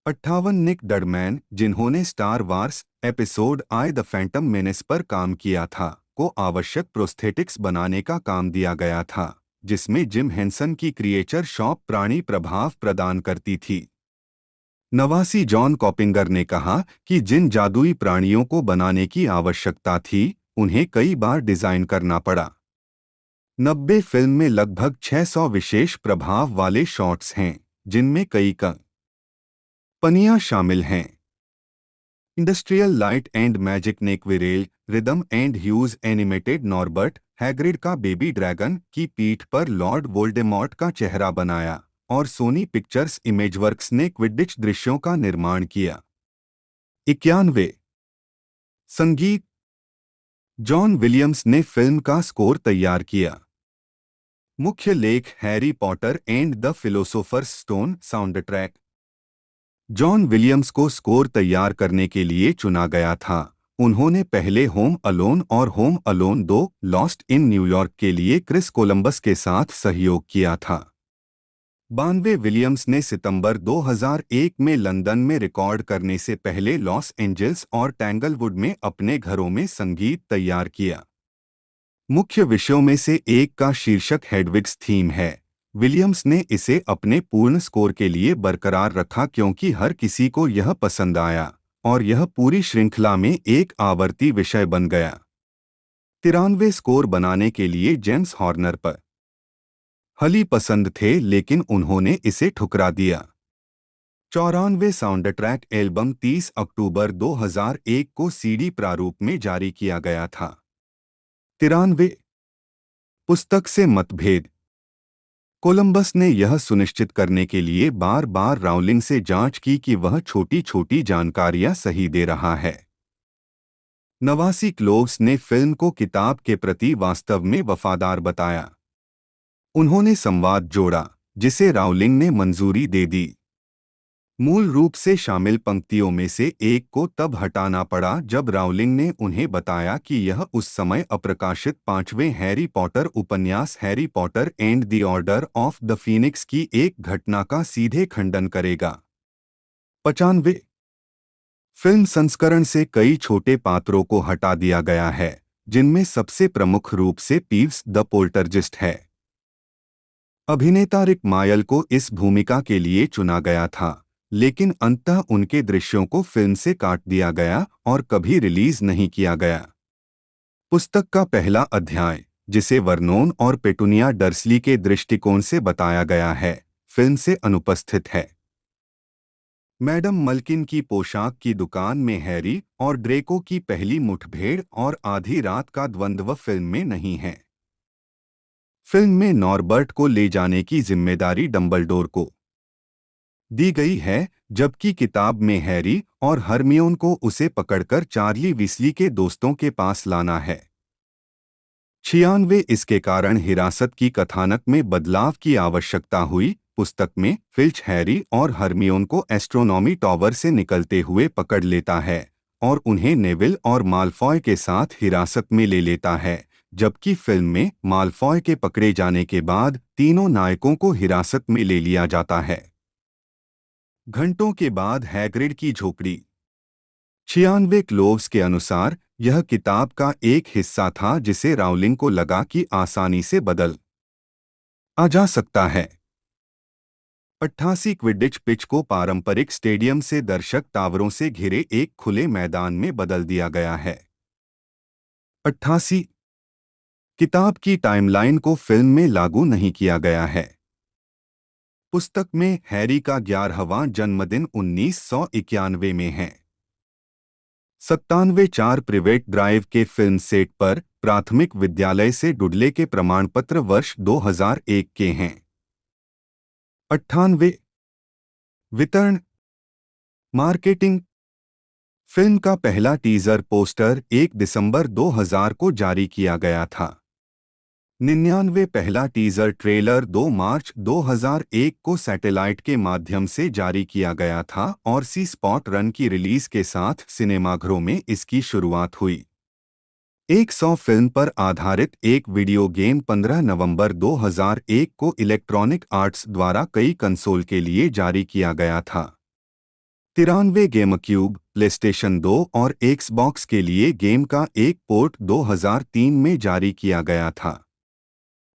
S2: 58 निक डडमैन, जिन्होंने star wars episode I the Phantom menace पर काम किया था, को आवश्यक प्रोस्थेटिक्स बनाने का काम दिया गया था, जिसमें जिम हेंसन की क्रिएचर शॉप प्राणी प्रभाव प्रदान करती थी। नवासी जॉन कॉपिंगर ने कहा कि जिन जादुई प्राणियों को बनाने की आवश्यकता थी, उन्हें कई बार डिजाइन करना पड़ा। 90 फिल्म में लगभग 600 विशेष प्रभाव वाले शॉट्स हैं, जिनमें कई कंपनियां शामिल हैं। इंडस्ट्रियल लाइट एंड मैजिक ने Quirrell, rhythm and hues animated Norbert Hagrid का बेबी ड्रैगन की पीठ पर लॉर्ड वोल्डेमॉर्ट का चेहरा बनाया, और सोनी पिक्चर्स इमेजवर्क्स ने क्विडिच दृश्यों का निर्माण किया। 91 संगीत, जॉन विलियम्स ने फिल्म का स्कोर तैयार किया। मुख्य लेख Harry Potter and the philosophers Stone sound track. John Williams को स्कोर तैयार करने के लिए चुना गया था। उन्होंने पहले होम अलोन और Home Alone 2 Lost in New York के लिए क्रिस कोलंबस के साथ सहयोग किया था। 92 विलियम्स ने सितंबर 2001 में लंदन में रिकॉर्ड करने से पहले लॉस एंजल्स और टैंगलवुड में अपने घरों में संगीत तैयार किया। मुख्य विषयों में से एक का शीर्षक हेडविग्स थीम है। विलियम्स ने इसे अपने पूर्ण स्कोर के लिए बरकरार रखा क्योंकि हर किसी को यह पसंद आया, और यह पूरी श्रृंखला में एक आवर्ती विषय बन गया। 93 स्कोर बनाने के लिए जेम्स हॉर्नर पर हली पसंद थे, लेकिन उन्होंने इसे ठुकरा दिया। 94 साउंड ट्रैक एल्बम 30 अक्टूबर 2001 को सीडी प्रारूप में जारी किया गया था। 93 पुस्तक से मतभेद। कोलंबस ने यह सुनिश्चित करने के लिए बार बार राउलिंग से जांच की कि वह छोटी छोटी जानकारियां सही दे रहा है। नवासी क्लोव्स ने फिल्म को किताब के प्रति वास्तव में वफादार बताया। उन्होंने संवाद जोड़ा, जिसे राउलिंग ने मंजूरी दे दी। मूल रूप से शामिल पंक्तियों में से एक को तब हटाना पड़ा जब राउलिंग ने उन्हें बताया कि यह उस समय अप्रकाशित 5वें हैरी पॉटर उपन्यास Harry Potter and the order of the Phoenix की एक घटना का सीधे खंडन करेगा। 95 फिल्म संस्करण से कई छोटे पात्रों को हटा दिया गया है, जिनमें सबसे प्रमुख रूप से पीव्स द पोल्टरजिस्ट है। अभिनेता रिक मायल को इस भूमिका के लिए चुना गया था, लेकिन अंततः उनके दृश्यों को फिल्म से काट दिया गया और कभी रिलीज नहीं किया गया। पुस्तक का पहला अध्याय, जिसे वर्नोन और पेटुनिया डर्सली के दृष्टिकोण से बताया गया है, फिल्म से अनुपस्थित है। मैडम मल्किन की पोशाक की दुकान में हैरी और ड्रेको की पहली मुठभेड़ और आधी रात का द्वंद्व फिल्म में नहीं है। फिल्म में नॉर्बर्ट को ले जाने की जिम्मेदारी डंबलडोर को दी गई है, जबकि किताब में हैरी और हरमियोन को उसे पकड़कर चार्ली वीसली के दोस्तों के पास लाना है। 96 इसके कारण हिरासत की कथानक में बदलाव की आवश्यकता हुई। पुस्तक में फिल्च हैरी और हरमियोन को एस्ट्रोनॉमी टॉवर से निकलते हुए पकड़ लेता है और उन्हें नेविल और मालफॉय के साथ हिरासत में ले लेता है, जबकि फिल्म में मालफॉय के पकड़े जाने के बाद तीनों नायकों को हिरासत में ले लिया जाता है। घंटों के बाद हैग्रिड की झोपड़ी। 96 क्लोव्स के अनुसार यह किताब का एक हिस्सा था जिसे राउलिंग को लगा कि आसानी से बदल आ जा सकता है। 88 क्विडिच पिच को पारंपरिक स्टेडियम से दर्शक टावरों से घिरे एक खुले मैदान में बदल दिया गया है। 88 किताब की टाइमलाइन को फिल्म में लागू नहीं किया गया है। पुस्तक में हैरी का 11वां जन्मदिन 1991 में है। 97 4 प्रिवेट ड्राइव के फिल्म सेट पर प्राथमिक विद्यालय से डुडले के प्रमाणपत्र वर्ष 2001 के हैं। 98 वितरण मार्केटिंग। फिल्म का पहला टीजर पोस्टर 1 दिसंबर 2000 को जारी किया गया था। 99 पहला टीजर ट्रेलर 2 मार्च 2001 को सैटेलाइट के माध्यम से जारी किया गया था और सी स्पॉट रन की रिलीज के साथ सिनेमाघरों में इसकी शुरुआत हुई। 100 फिल्म पर आधारित एक वीडियो गेम 15 नवंबर 2001 को इलेक्ट्रॉनिक आर्ट्स द्वारा कई कंसोल के लिए जारी किया गया था। 93 गेमक्यूब, प्लेस्टेशन 2 और एक्सबॉक्स के लिए गेम का एक पोर्ट 2003 में जारी किया गया था।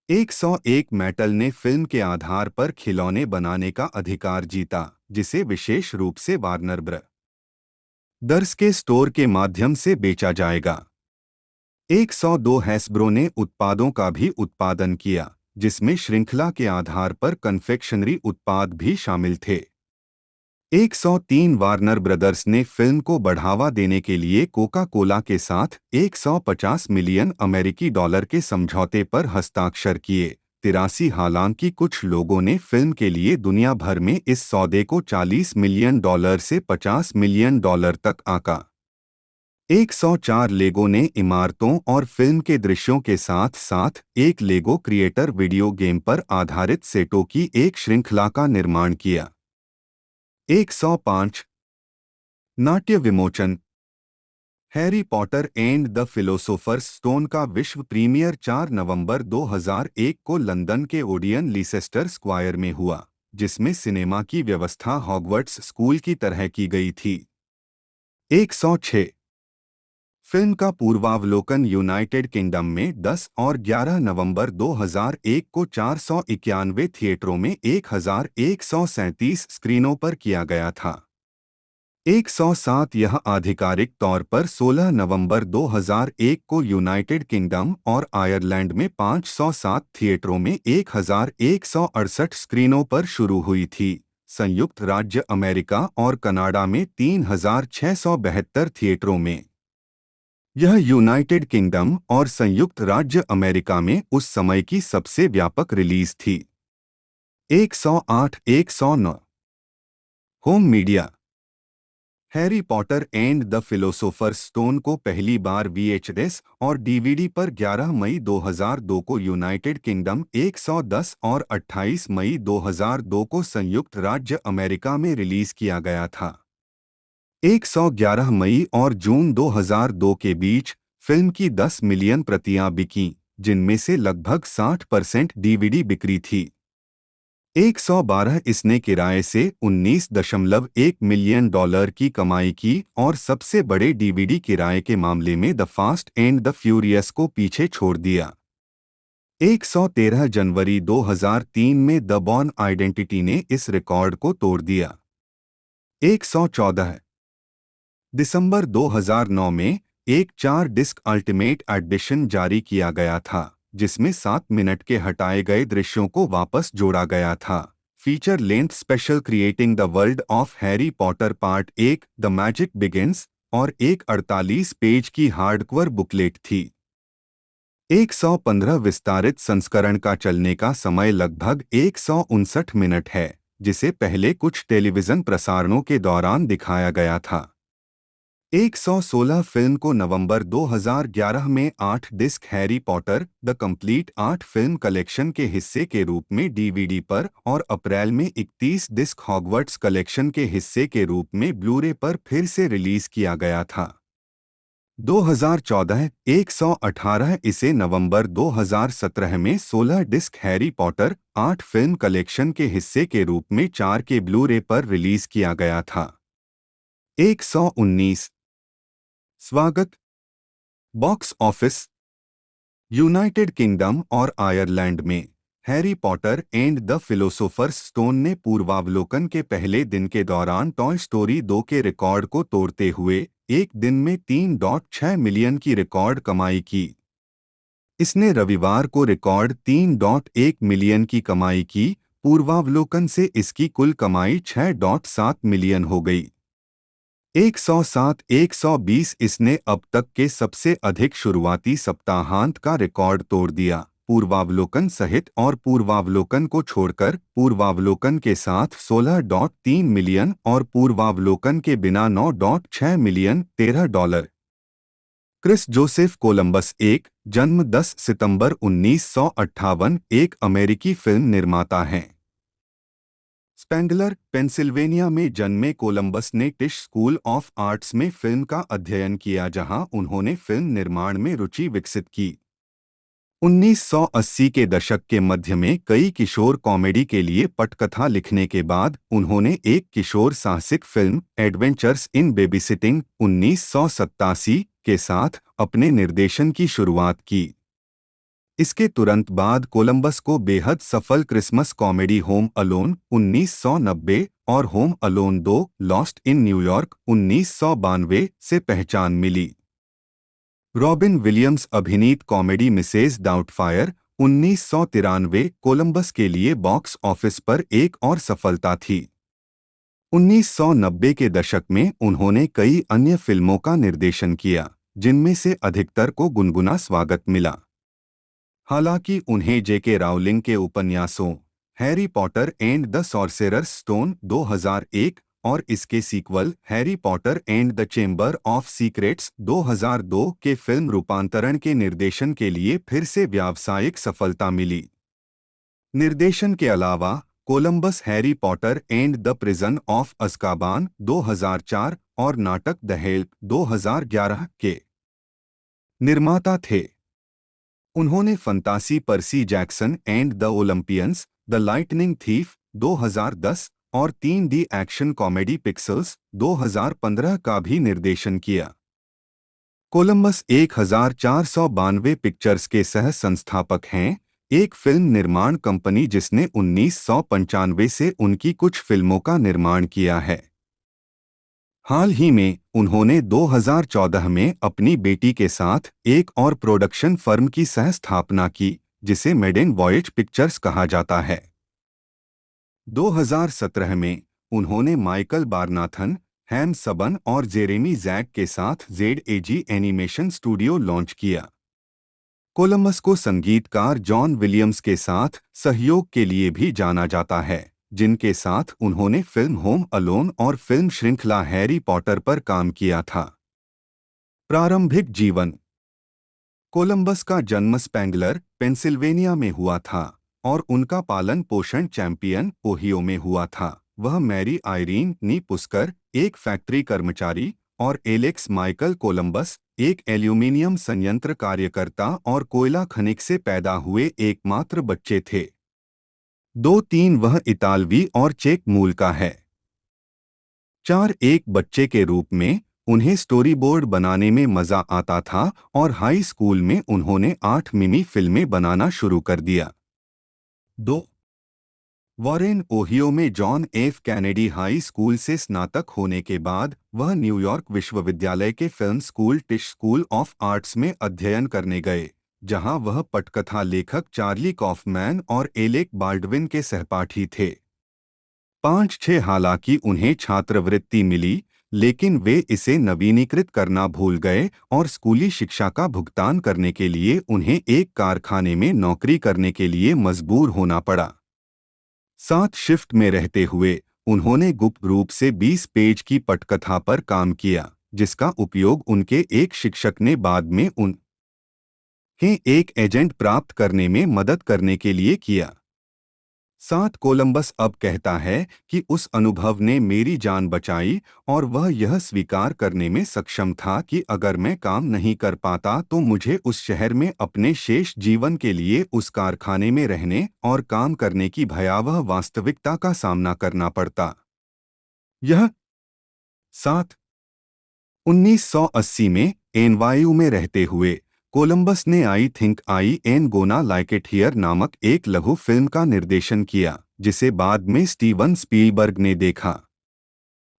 S2: 101 मेटल ने फिल्म के आधार पर खिलौने बनाने का अधिकार जीता, जिसे विशेष रूप से वार्नर ब्रदर्स के स्टोर के माध्यम से बेचा जाएगा। 102 हैस्ब्रो ने उत्पादों का भी उत्पादन किया, जिसमें श्रृंखला के आधार पर कन्फेक्शनरी उत्पाद भी शामिल थे। 103 वार्नर ब्रदर्स ने फिल्म को बढ़ावा देने के लिए कोका कोला के साथ 150 मिलियन अमेरिकी डॉलर के समझौते पर हस्ताक्षर किए। 83 हालांकि कुछ लोगों ने फिल्म के लिए दुनिया भर में इस सौदे को 40 मिलियन डॉलर से 50 मिलियन डॉलर तक आंका। 104 लेगो ने इमारतों और फिल्म के दृश्यों के साथ साथ एक लेगो क्रिएटर वीडियो गेम पर आधारित सेटों की एक श्रृंखला का निर्माण किया। 105 नाट्य विमोचन। Harry Potter and the philosophers Stone का विश्व प्रीमियर 4 नवंबर 2001 को लंदन के ओडियन लीसेस्टर स्क्वायर में हुआ, जिसमें सिनेमा की व्यवस्था हॉगवर्ट्स स्कूल की तरह की गई थी। 106 फिल्म का पूर्वावलोकन यूनाइटेड किंगडम में 10 और 11 नवंबर 2001 को 491 थिएटरों में 1137 स्क्रीनों पर किया गया था। 107 यह आधिकारिक तौर पर 16 नवंबर 2001 को यूनाइटेड किंगडम और आयरलैंड में 507 थिएटरों में 1168 स्क्रीनों पर शुरू हुई थी। संयुक्त राज्य अमेरिका और कनाडा में 3672 थिएटरों में। यह यूनाइटेड किंगडम और संयुक्त राज्य अमेरिका में उस समय की सबसे व्यापक रिलीज थी। 108-109 home media. Harry Potter and the philosophers Stone को पहली बार VHS और DVD पर 11 मई 2002 को यूनाइटेड किंगडम, 110 और 28 मई 2002 को संयुक्त राज्य अमेरिका में रिलीज किया गया था। 111 मई और जून 2002 के बीच फिल्म की 10 मिलियन प्रतियां बिकीं, जिनमें से लगभग 60% DVD बिक्री थी। 112 इसने किराए से 19.1 मिलियन डॉलर की कमाई की और सबसे बड़े DVD किराए के मामले में the fast and the furious को पीछे छोड़ दिया। 113 जनवरी 2003 में द बॉर्न आइडेंटिटी ने इस रिकॉर्ड को तोड़ दिया। 114 दिसंबर 2009 में एक 4 डिस्क अल्टीमेट एडिशन जारी किया गया था, जिसमें 7 मिनट के हटाए गए दृश्यों को वापस जोड़ा गया था। Feature length special creating the world of Harry Potter part 1 the magic begins और एक 48 पेज की हार्डकवर बुकलेट थी। 115 विस्तारित संस्करण का चलने का समय लगभग 159 मिनट है, जिसे पहले कुछ टेलीविजन प्रसारणों के दौरान दिखाया गया था। 116 फिल्म को नवंबर 2011 में 8 disc Harry Potter the complete 8 film collection के हिस्से के रूप में DVD पर और अप्रैल में 31 डिस्क हॉगवर्ट्स कलेक्शन के हिस्से के रूप में ब्लूरे पर फिर से रिलीज किया गया था। 2014 118 इसे नवंबर 2017 में 16 disc Harry Potter 8 film collection के हिस्से के रूप में 4 के ब्लूरे पर रिलीज किया गया था। 119 स्वागत। Box office. यूनाइटेड किंगडम और आयरलैंड में Harry Potter and the philosophers Stone ने पूर्वावलोकन के पहले दिन के दौरान टॉय स्टोरी 2 के रिकॉर्ड को तोड़ते हुए एक दिन में 3.6 मिलियन की रिकॉर्ड कमाई की। इसने रविवार को रिकॉर्ड 3.1 मिलियन की कमाई की। पूर्वावलोकन से इसकी कुल कमाई 6.7 मिलियन हो गई। 107-120 इसने अब तक के सबसे अधिक शुरुआती सप्ताहांत का रिकॉर्ड तोड़ दिया, पूर्वावलोकन सहित और पूर्वावलोकन को छोड़कर। पूर्वावलोकन के साथ 16.3 मिलियन और पूर्वावलोकन के बिना 9.6 मिलियन। $13। क्रिस जोसेफ कोलंबस एक जन्म 10 सितंबर 1958 एक अमेरिकी फिल्म निर्माता हैं। स्पेंगलर, पेंसिल्वेनिया में जन्मे कोलंबस ने टिश स्कूल ऑफ आर्ट्स में फिल्म का अध्ययन किया, जहां उन्होंने फिल्म निर्माण में रुचि विकसित की। 1980 के दशक के मध्य में कई किशोर कॉमेडी के लिए पटकथा लिखने के बाद उन्होंने एक किशोर साहसिक फिल्म एडवेंचर्स इन बेबीसिटिंग 1987 के साथ अपने निर्देशन की शुरुआत की। इसके तुरंत बाद कोलंबस को बेहद सफल क्रिसमस कॉमेडी होम अलोन 1990 और Home Alone 2 Lost in New York 1992 से पहचान मिली। रॉबिन विलियम्स अभिनीत कॉमेडी मिसेज डाउटफायर 1993 कोलंबस के लिए बॉक्स ऑफिस पर एक और सफलता थी। 1990 के दशक में उन्होंने कई अन्य फिल्मों का निर्देशन किया, जिनमें से अधिकतर को गुनगुना स्वागत मिला। हालांकि उन्हें जेके राउलिंग के उपन्यासों Harry Potter and the sorcerer's stone 2001 और इसके sequel Harry Potter and the chamber of secrets 2002 के फिल्म रूपांतरण के निर्देशन के लिए फिर से व्यावसायिक सफलता मिली। निर्देशन के अलावा Columbus Harry Potter and the prison of Azkaban 2004 और नाटक द हेल्प 2011 के निर्माता थे। उन्होंने fantasy Percy Jackson and the Olympians, the lightning thief 2010 और 3D एक्शन कॉमेडी पिक्सेल्स 2015 का भी निर्देशन किया। कोलंबस 1492 पिक्चर्स के सह संस्थापक हैं, एक फिल्म निर्माण कंपनी जिसने 1995 से उनकी कुछ फिल्मों का निर्माण किया है। हाल ही में उन्होंने 2014 में अपनी बेटी के साथ एक और प्रोडक्शन फर्म की सह स्थापना की, जिसे मेडेन वॉयज पिक्चर्स कहा जाता है। 2017 में उन्होंने माइकल बारनाथन, हैम सबन और जेरेमी जैक के साथ ZAG एनिमेशन स्टूडियो लॉन्च किया। कोलंबस को संगीतकार जॉन विलियम्स के साथ सहयोग के लिए भी जाना जाता है, जिनके साथ उन्होंने फिल्म होम अलोन और फिल्म श्रृंखला हैरी पॉटर पर काम किया था। प्रारंभिक जीवन। कोलंबस का जन्म स्पेंगलर, पेंसिल्वेनिया में हुआ था और उनका पालन पोषण चैंपियन, ओहियो में हुआ था। वह मैरी आयरीन नी पुस्कर, एक फैक्ट्री कर्मचारी, और एलेक्स माइकल कोलंबस, एक एल्यूमीनियम संयंत्र कार्यकर्ता और कोयला खनिक से पैदा हुए एकमात्र बच्चे थे। 2-3 वह इतालवी और चेक मूल का है। 4 एक बच्चे के रूप में उन्हें स्टोरीबोर्ड बनाने में मजा आता था और हाई स्कूल में उन्होंने 8 मिमी फिल्में बनाना शुरू कर दिया। 2 वॉरेन, ओहियो में John F Kennedy high school से स्नातक होने के बाद वह न्यूयॉर्क विश्वविद्यालय के film school टिश school of arts में अध्ययन करने गए, जहां वह पटकथा लेखक चार्ली कॉफमैन और एलेक बाल्डविन के सहपाठी थे। 5-6 हालांकि उन्हें छात्रवृत्ति मिली, लेकिन वे इसे नवीनीकृत करना भूल गए और स्कूली शिक्षा का भुगतान करने के लिए उन्हें एक कारखाने में नौकरी करने के लिए मजबूर होना पड़ा। 7 शिफ्ट में रहते हुए उन्होंने गुप्त रूप से 20 पेज की पटकथा पर काम किया, जिसका उपयोग उनके एक शिक्षक ने बाद में उन्हें एक एजेंट प्राप्त करने में मदद करने के लिए किया। 7 कोलंबस अब कहता है कि उस अनुभव ने मेरी जान बचाई और वह यह स्वीकार करने में सक्षम था कि अगर मैं काम नहीं कर पाता तो मुझे उस शहर में अपने शेष जीवन के लिए उस कारखाने में रहने और काम करने की भयावह वास्तविकता का सामना करना पड़ता। यह 7 1980 में एनवायू में रहते हुए कोलंबस ने I think I am gonna like it here नामक एक लघु फिल्म का निर्देशन किया, जिसे बाद में स्टीवन स्पीलबर्ग ने देखा।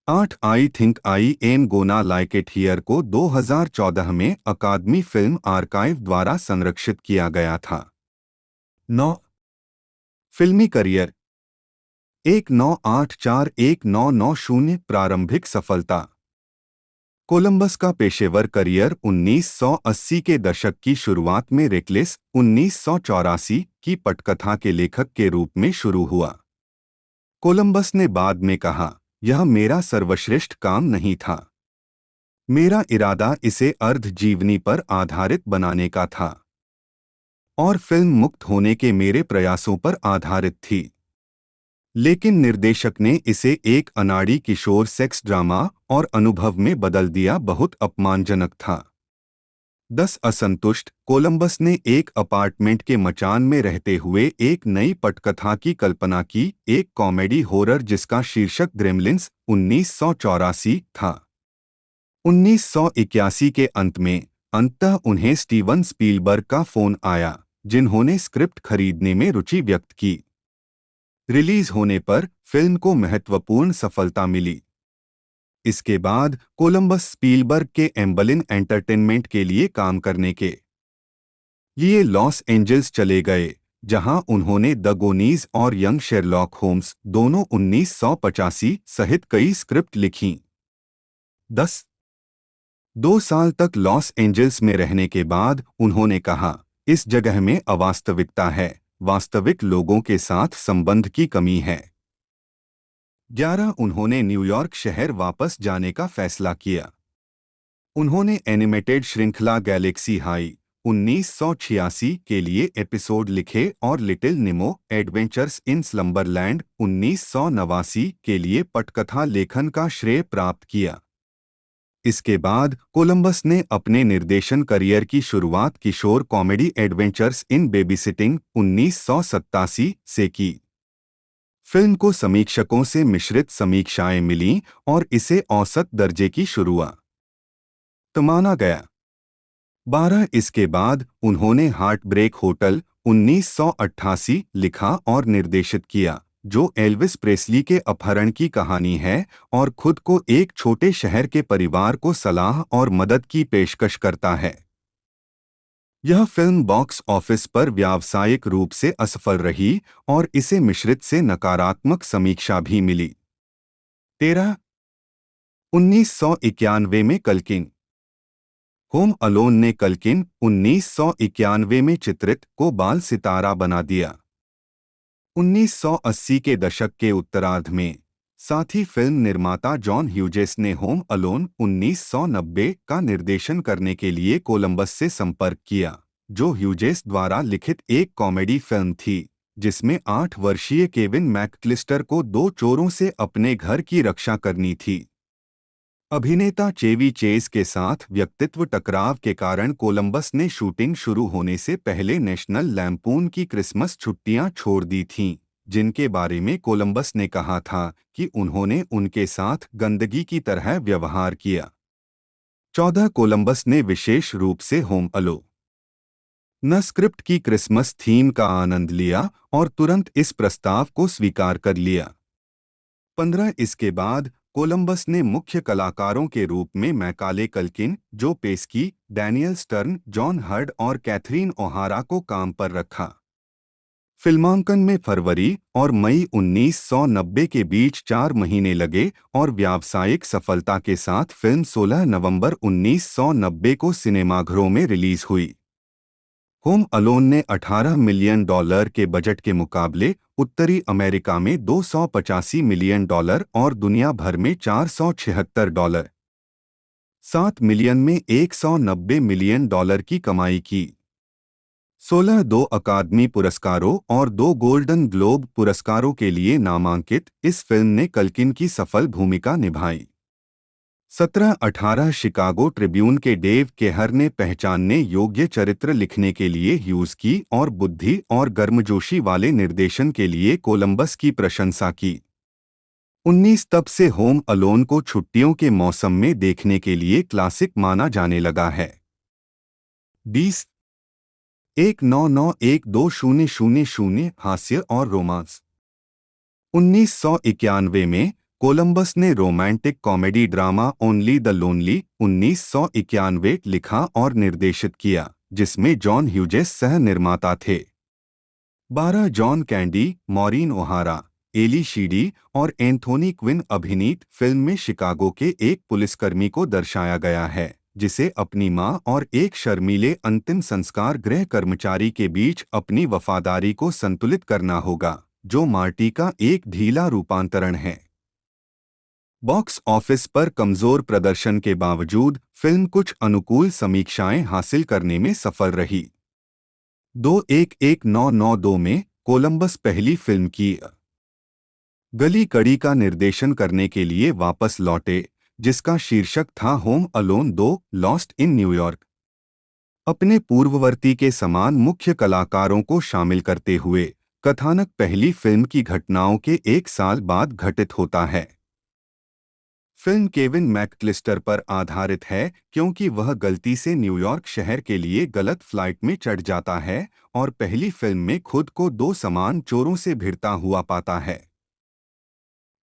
S2: 8 I think I am gonna like it here को 2014 में अकादमी फिल्म आर्काइव द्वारा संरक्षित किया गया था। 9 फिल्मी करियर। 1984-1990 प्रारंभिक सफलता। कोलंबस का पेशेवर करियर 1980 के दशक की शुरुआत में रेकलेस 1984 की पटकथा के लेखक के रूप में शुरू हुआ। कोलंबस ने बाद में कहा, यह मेरा सर्वश्रेष्ठ काम नहीं था। मेरा इरादा इसे अर्ध-जीवनी पर आधारित बनाने का था और फिल्म मुक्त होने के मेरे प्रयासों पर आधारित थी। लेकिन निर्देशक ने इसे एक अनाड़ी किशोर सेक्स ड्रामा और अनुभव में बदल दिया। बहुत अपमानजनक था। 10 असंतुष्ट कोलंबस ने एक अपार्टमेंट के मचान में रहते हुए एक नई पटकथा की कल्पना की, एक कॉमेडी हॉरर जिसका शीर्षक ग्रेमलिन्स 1984 था। 1981 के अंत में अंततः उन्हें स्टीवन स्पीलबर्ग का फोन आया, जिन्होंने स्क्रिप्ट खरीदने में रुचि व्यक्त की। रिलीज होने पर फिल्म को महत्वपूर्ण सफलता मिली। इसके बाद कोलंबस स्पीलबर्ग के एम्बलिन एंटरटेनमेंट के लिए काम करने के लिए लॉस एंजल्स चले गए, जहां उन्होंने द गोनीज और यंग शेरलॉक होम्स दोनों 1985 सहित कई स्क्रिप्ट लिखीं। 2 साल तक लॉस एंजल्स में रहने के बाद उन्होंने कहा, इस जगह में अवास्तविकता है, वास्तविक लोगों के साथ संबंध की कमी है। 11 उन्होंने न्यूयॉर्क शहर वापस जाने का फैसला किया। उन्होंने एनिमेटेड श्रृंखला गैलेक्सी हाई 1986 के लिए एपिसोड लिखे और लिटिल निमो एडवेंचर्स इन स्लम्बरलैंड 1989 के लिए पटकथा लेखन का श्रेय प्राप्त किया। इसके बाद कोलंबस ने अपने निर्देशन करियर की शुरुआत किशोर कॉमेडी एडवेंचर्स इन बेबीसिटिंग 1987 से की। फिल्म को समीक्षकों से मिश्रित समीक्षाएं मिलीं और इसे औसत दर्जे की शुरुआत माना गया। 12 इसके बाद उन्होंने हार्ट ब्रेक होटल 1988 लिखा और निर्देशित किया, जो एल्विस प्रेस्ली के अपहरण की कहानी है और खुद को एक छोटे शहर के परिवार को सलाह और मदद की पेशकश करता है। यह फिल्म बॉक्स ऑफिस पर व्यावसायिक रूप से असफल रही और इसे मिश्रित से नकारात्मक समीक्षा भी मिली। 13 1991 में कल्किन होम अलोन ने कल्किन 1991 में चित्रित को बाल सितारा बना दिया। 1980 के दशक के उत्तरार्ध में साथी फिल्म निर्माता जॉन ह्यूजेस ने होम अलोन 1990 का निर्देशन करने के लिए कोलंबस से संपर्क किया, जो ह्यूजेस द्वारा लिखित एक कॉमेडी फिल्म थी, जिसमें 8 वर्षीय केविन मैकक्लिस्टर को 2 चोरों से अपने घर की रक्षा करनी थी। अभिनेता चेवी चेज के साथ व्यक्तित्व टकराव के कारण कोलंबस ने शूटिंग शुरू होने से पहले नेशनल लैम्पून की क्रिसमस छुट्टियां छोड़ दी थीं, जिनके बारे में कोलंबस ने कहा था कि उन्होंने उनके साथ गंदगी की तरह व्यवहार किया। 14 कोलंबस ने विशेष रूप से होम अलो न स्क्रिप्ट की क्रिसमस थीम का आनंद लिया और तुरंत इस प्रस्ताव को स्वीकार कर लिया। 15 इसके बाद कोलंबस ने मुख्य कलाकारों के रूप में मैकाले कल्किन, जो pesky, Daniel stern, John heard और कैथरीन ओहारा को काम पर रखा। फिल्मांकन में फरवरी और मई 1990 के बीच 4 महीने लगे और व्यावसायिक सफलता के साथ फिल्म 16 नवंबर 1990 को सिनेमाघरों में रिलीज हुई। होम अलोन ने $18 मिलियन के बजट के मुकाबले उत्तरी अमेरिका में $285 मिलियन और दुनिया भर में $476 7 मिलियन में $190 मिलियन की कमाई की। 16 2 अकादमी पुरस्कारों और 2 गोल्डन ग्लोब पुरस्कारों के लिए नामांकित इस फिल्म ने कल्किन की सफल भूमिका निभाई। 17-18 शिकागो ट्रिब्यून के डेव केहर ने पहचानने योग्य चरित्र लिखने के लिए ह्यूज की और बुद्धि और गर्मजोशी वाले निर्देशन के लिए कोलंबस की प्रशंसा की। 19 तब से होम अलोन को छुट्टियों के मौसम में देखने के लिए क्लासिक माना जाने लगा है। 20 1991-2000 हास्य और रोमांस। 1991 में कोलंबस ने romantic comedy drama only the lonely 1991 लिखा और निर्देशित किया, जिसमें जॉन ह्यूजेस सह निर्माता थे। 12 John Candy, Maureen O'Hara, Ally Sheedy और एंथोनी क्विन अभिनीत फिल्म में शिकागो के एक पुलिसकर्मी को दर्शाया गया है, जिसे अपनी मां और एक शर्मीले अंतिम संस्कार गृह कर्मचारी के बीच अपनी वफादारी को संतुलित करना होगा, जो मार्टी का एक ढीला रूपांतरण है। बॉक्स ऑफिस पर कमजोर प्रदर्शन के बावजूद फिल्म कुछ अनुकूल समीक्षाएं हासिल करने में सफल रही। 1992 में कोलंबस पहली फिल्म की गली कड़ी का निर्देशन करने के लिए वापस लौटे, जिसका शीर्षक था home Alone 2 Lost in New York. अपने पूर्ववर्ती के समान मुख्य कलाकारों को शामिल करते हुए कथानक पहली फिल्म की घटनाओं के 1 साल बाद घटित होता है। फिल्म केविन मैकक्लिस्टर पर आधारित है क्योंकि वह गलती से न्यूयॉर्क शहर के लिए गलत फ्लाइट में चढ़ जाता है और पहली फिल्म में खुद को दो समान चोरों से भिड़ता हुआ पाता है।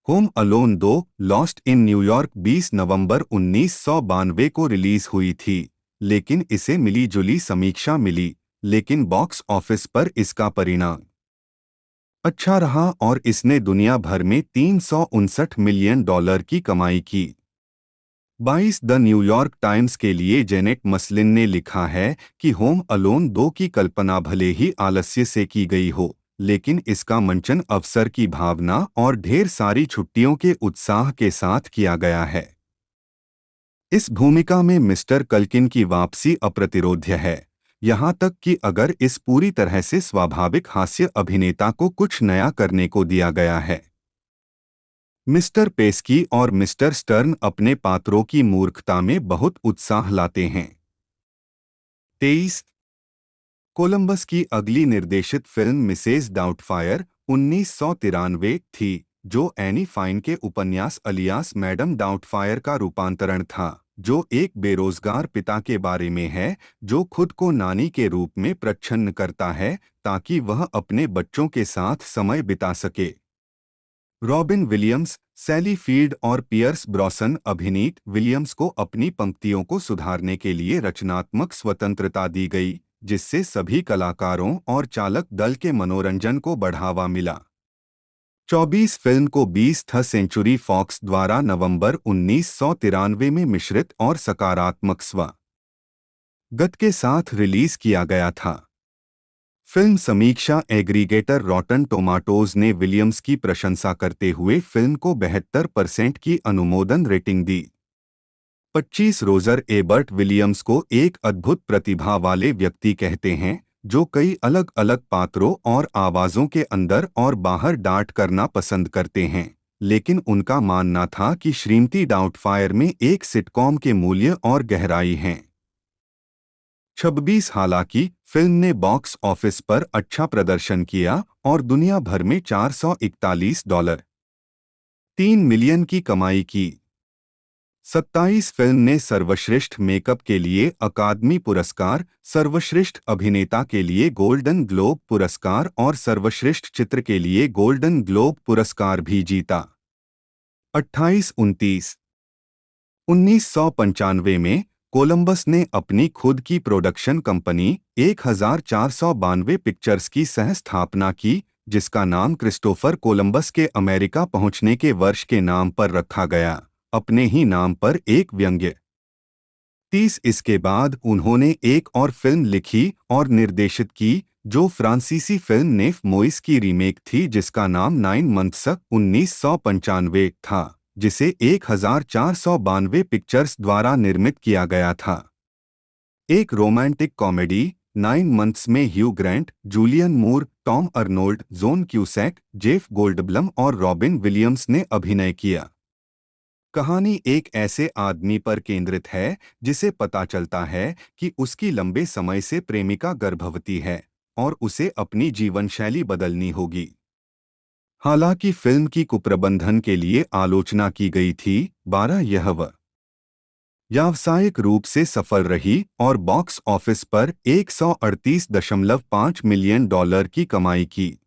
S2: Home Alone 2 Lost in New York 20 नवंबर 1992 को रिलीज हुई थी, लेकिन इसे मिली जुली समीक्षा मिली, लेकिन बॉक्स ऑफिस पर इसका परिणाम अच्छा रहा और इसने दुनिया भर में $359 मिलियन की कमाई की। 22 द न्यूयॉर्क टाइम्स के लिए जेनेट मसलिन ने लिखा है कि होम अलोन 2 की कल्पना भले ही आलस्य से की गई हो, लेकिन इसका मंचन अवसर की भावना और ढेर सारी छुट्टियों के उत्साह के साथ किया गया है। इस भूमिका में मिस्टर कल्किन की वापसी अप्रतिरोध्य है, यहाँ तक कि अगर इस पूरी तरह से स्वाभाविक हास्य अभिनेता को कुछ नया करने को दिया गया है। मिस्टर पेस्की और मिस्टर स्टर्न अपने पात्रों की मूर्खता में बहुत उत्साह लाते हैं। 23 कोलंबस की अगली निर्देशित फिल्म मिसेज डाउटफायर 1993 थी, जो एनी फाइन के उपन्यास अलियास मैडम डाउटफायर का रूपांतरण था, जो एक बेरोजगार पिता के बारे में है जो खुद को नानी के रूप में प्रच्छन्न करता है ताकि वह अपने बच्चों के साथ समय बिता सके। रॉबिन विलियम्स, सैली फील्ड और पियर्स ब्रॉसन अभिनीत विलियम्स को अपनी पंक्तियों को सुधारने के लिए रचनात्मक स्वतंत्रता दी गई, जिससे सभी कलाकारों और चालक दल के मनोरंजन को बढ़ावा मिला। 24 फिल्म को 20th सेंचुरी फॉक्स द्वारा नवंबर 1993 में मिश्रित और सकारात्मक स्वागत के साथ रिलीज किया गया था। फिल्म समीक्षा एग्रीगेटर रॉटन टोमाटोज ने विलियम्स की प्रशंसा करते हुए फिल्म को 72% की अनुमोदन रेटिंग दी। 25 रोजर एबर्ट विलियम्स को एक अद्भुत प्रतिभा वाले व्यक्ति कहते हैं, जो कई अलग अलग पात्रों और आवाज़ों के अंदर और बाहर डांट करना पसंद करते हैं, लेकिन उनका मानना था कि श्रीमती डाउटफायर में एक सिटकॉम के मूल्य और गहराई हैं। 26 हालांकि फिल्म ने बॉक्स ऑफिस पर अच्छा प्रदर्शन किया और दुनिया भर में $441.3 मिलियन की कमाई की। 27 फिल्म ने सर्वश्रेष्ठ मेकअप के लिए अकादमी पुरस्कार, सर्वश्रेष्ठ अभिनेता के लिए गोल्डन ग्लोब पुरस्कार और सर्वश्रेष्ठ चित्र के लिए गोल्डन ग्लोब पुरस्कार भी जीता। 28-29 1995 में कोलंबस ने अपनी खुद की प्रोडक्शन कंपनी 1492 पिक्चर्स की सह स्थापना की, जिसका नाम क्रिस्टोफर कोलंबस के अमेरिका पहुंचने के वर्ष के नाम पर रखा गया, अपने ही नाम पर एक व्यंग्य। 30 इसके बाद उन्होंने एक और फिल्म लिखी और निर्देशित की, जो फ्रांसीसी फिल्म नेफ मोइस की रीमेक थी, जिसका नाम 9 मंथ्स 1995 था, जिसे 1492 पिक्चर्स द्वारा निर्मित किया गया था। एक रोमांटिक कॉमेडी 9 मंथ्स में Hugh Grant, Julianne Moore, Tom Arnold, Joan Cusack, Jeff Goldblum और रॉबिन विलियम्स ने अभिनय किया। कहानी एक ऐसे आदमी पर केंद्रित है जिसे पता चलता है कि उसकी लंबे समय से प्रेमिका गर्भवती है और उसे अपनी जीवनशैली बदलनी होगी। हालांकि फिल्म की कुप्रबंधन के लिए आलोचना की गई थी, 12 यह व्यावसायिक रूप से सफल रही और बॉक्स ऑफिस पर $138.5 मिलियन की कमाई की।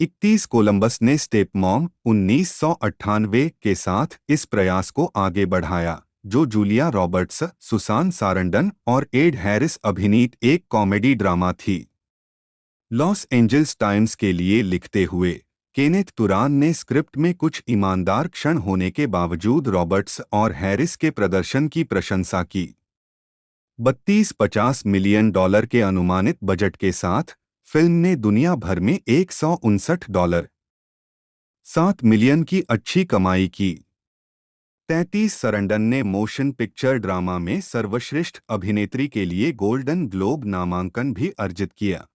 S2: 31 कोलंबस ने स्टेप मॉम 1998 के साथ इस प्रयास को आगे बढ़ाया, जो जूलिया रॉबर्ट्स, सुसान सारंडन और एड हैरिस अभिनीत एक कॉमेडी ड्रामा थी। लॉस एंजल्स टाइम्स के लिए लिखते हुए केनेथ तुरान ने स्क्रिप्ट में कुछ ईमानदार क्षण होने के बावजूद रॉबर्ट्स और हैरिस के प्रदर्शन की प्रशंसा की। 32-50 मिलियन डॉलर के अनुमानित बजट के साथ फिल्म ने दुनिया भर में $159.7 मिलियन की अच्छी कमाई की। 33 सरंडन ने मोशन पिक्चर ड्रामा में सर्वश्रेष्ठ अभिनेत्री के लिए गोल्डन ग्लोब नामांकन भी अर्जित किया।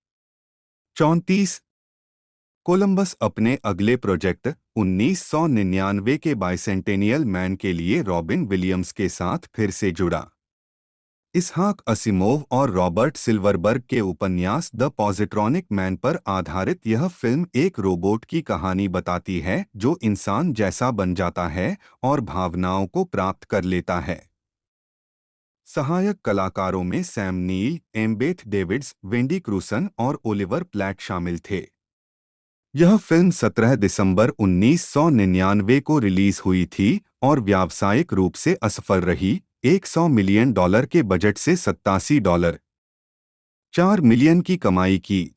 S2: 34 कोलंबस अपने अगले प्रोजेक्ट 1999 के बाइसेंटेनियल मैन के लिए रॉबिन विलियम्स के साथ फिर से जुड़ा। इसहाक असिमोव और रॉबर्ट सिल्वरबर्ग के उपन्यास द पॉजिट्रॉनिक मैन पर आधारित यह फिल्म एक रोबोट की कहानी बताती है जो इंसान जैसा बन जाता है और भावनाओं को प्राप्त कर लेता है। सहायक कलाकारों में सैम नील, एम्बेथ डेविड्स, वेंडी क्रूसन और ओलिवर प्लैट शामिल थे। यह फिल्म 17 दिसंबर 1999 को रिलीज हुई थी और व्यावसायिक रूप से असफल रही। $100 मिलियन के बजट से $87.4 मिलियन की कमाई की।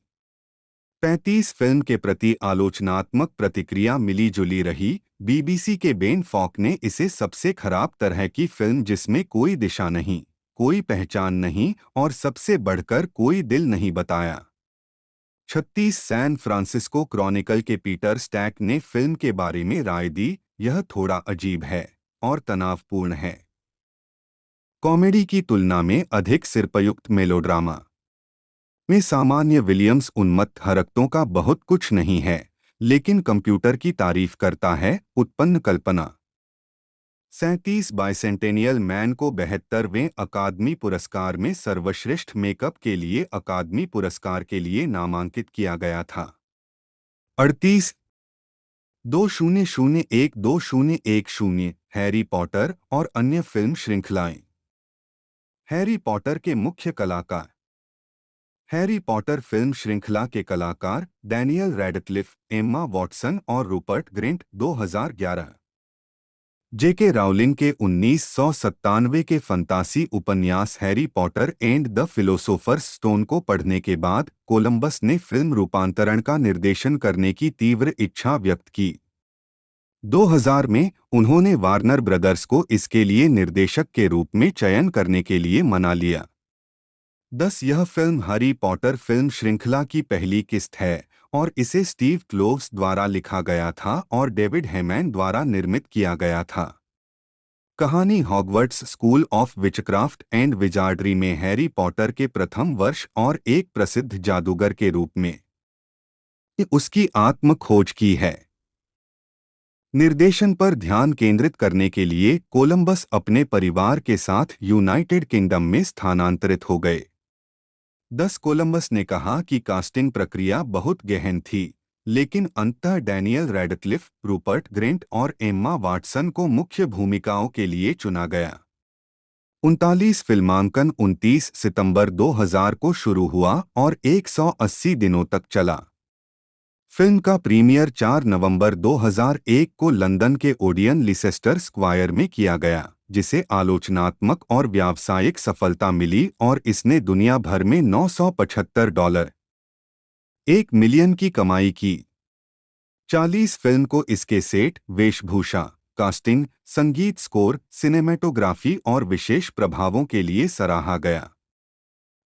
S2: 35 फिल्म के प्रति आलोचनात्मक प्रतिक्रिया मिली जुली रही। बीबीसी के बेन फॉक ने इसे सबसे खराब तरह की फिल्म जिसमें कोई दिशा नहीं, कोई पहचान नहीं और सबसे बढ़कर कोई दिल नहीं बताया। 36 सैन फ्रांसिस्को क्रॉनिकल के पीटर स्टैक ने फिल्म के बारे में राय दी, यह थोड़ा अजीब है और तनावपूर्ण है। कॉमेडी की तुलना में अधिक सिरपयुक्त मेलोड्रामा में सामान्य विलियम्स उन्मत्त हरकतों का बहुत कुछ नहीं है, लेकिन कंप्यूटर की तारीफ करता है। उत्पन्न कल्पना 37 बाइसेंटेनियल मैन को 72वें अकादमी पुरस्कार में सर्वश्रेष्ठ मेकअप के लिए अकादमी पुरस्कार के लिए नामांकित किया गया था। 38 2001-2010 हैरी पॉटर और अन्य फिल्म श्रृंखलाएं। हैरी पॉटर के मुख्य कलाकार। हैरी पॉटर फिल्म श्रृंखला के कलाकार डैनियल रैडक्लिफ, एम्मा वॉटसन और रूपर्ट ग्रिंट। 2011 जेके राउलिंग के 1997 के फंतासी उपन्यास Harry Potter and the philosophers Stone को पढ़ने के बाद कोलंबस ने फिल्म रूपांतरण का निर्देशन करने की तीव्र इच्छा व्यक्त की। 2000 में उन्होंने वार्नर ब्रदर्स को इसके लिए निर्देशक के रूप में चयन करने के लिए मना लिया। 10 यह फिल्म हैरी पॉटर फिल्म श्रृंखला की पहली किस्त है और इसे स्टीव क्लोव्स द्वारा लिखा गया था और डेविड हेमैन द्वारा निर्मित किया गया था। कहानी Hogwarts school of witchcraft and wizardry में हैरी पॉटर के प्रथम वर्ष और एक प्रसिद्ध जादूगर के रूप में उसकी आत्म खोज की है। निर्देशन पर ध्यान केंद्रित करने के लिए कोलंबस अपने परिवार के साथ यूनाइटेड किंगडम में स्थानांतरित हो गए। 10 कोलंबस ने कहा कि कास्टिंग प्रक्रिया बहुत गहन थी, लेकिन अंततः डैनियल रैडक्लिफ, रूपर्ट ग्रिंट और एम्मा वाटसन को मुख्य भूमिकाओं के लिए चुना गया। 39 फिल्मांकन 29 सितंबर 2000 को शुरू हुआ और 180 दिनों तक चला। फिल्म का प्रीमियर 4 नवंबर 2001 को लंदन के ओडियन लीसेस्टर स्क्वायर में किया गया, जिसे आलोचनात्मक और व्यावसायिक सफलता मिली और इसने दुनिया भर में $975.1 मिलियन की कमाई की। 40 फिल्म को इसके सेट, वेशभूषा, कास्टिंग, संगीत स्कोर, सिनेमेटोग्राफी और विशेष प्रभावों के लिए सराहा गया।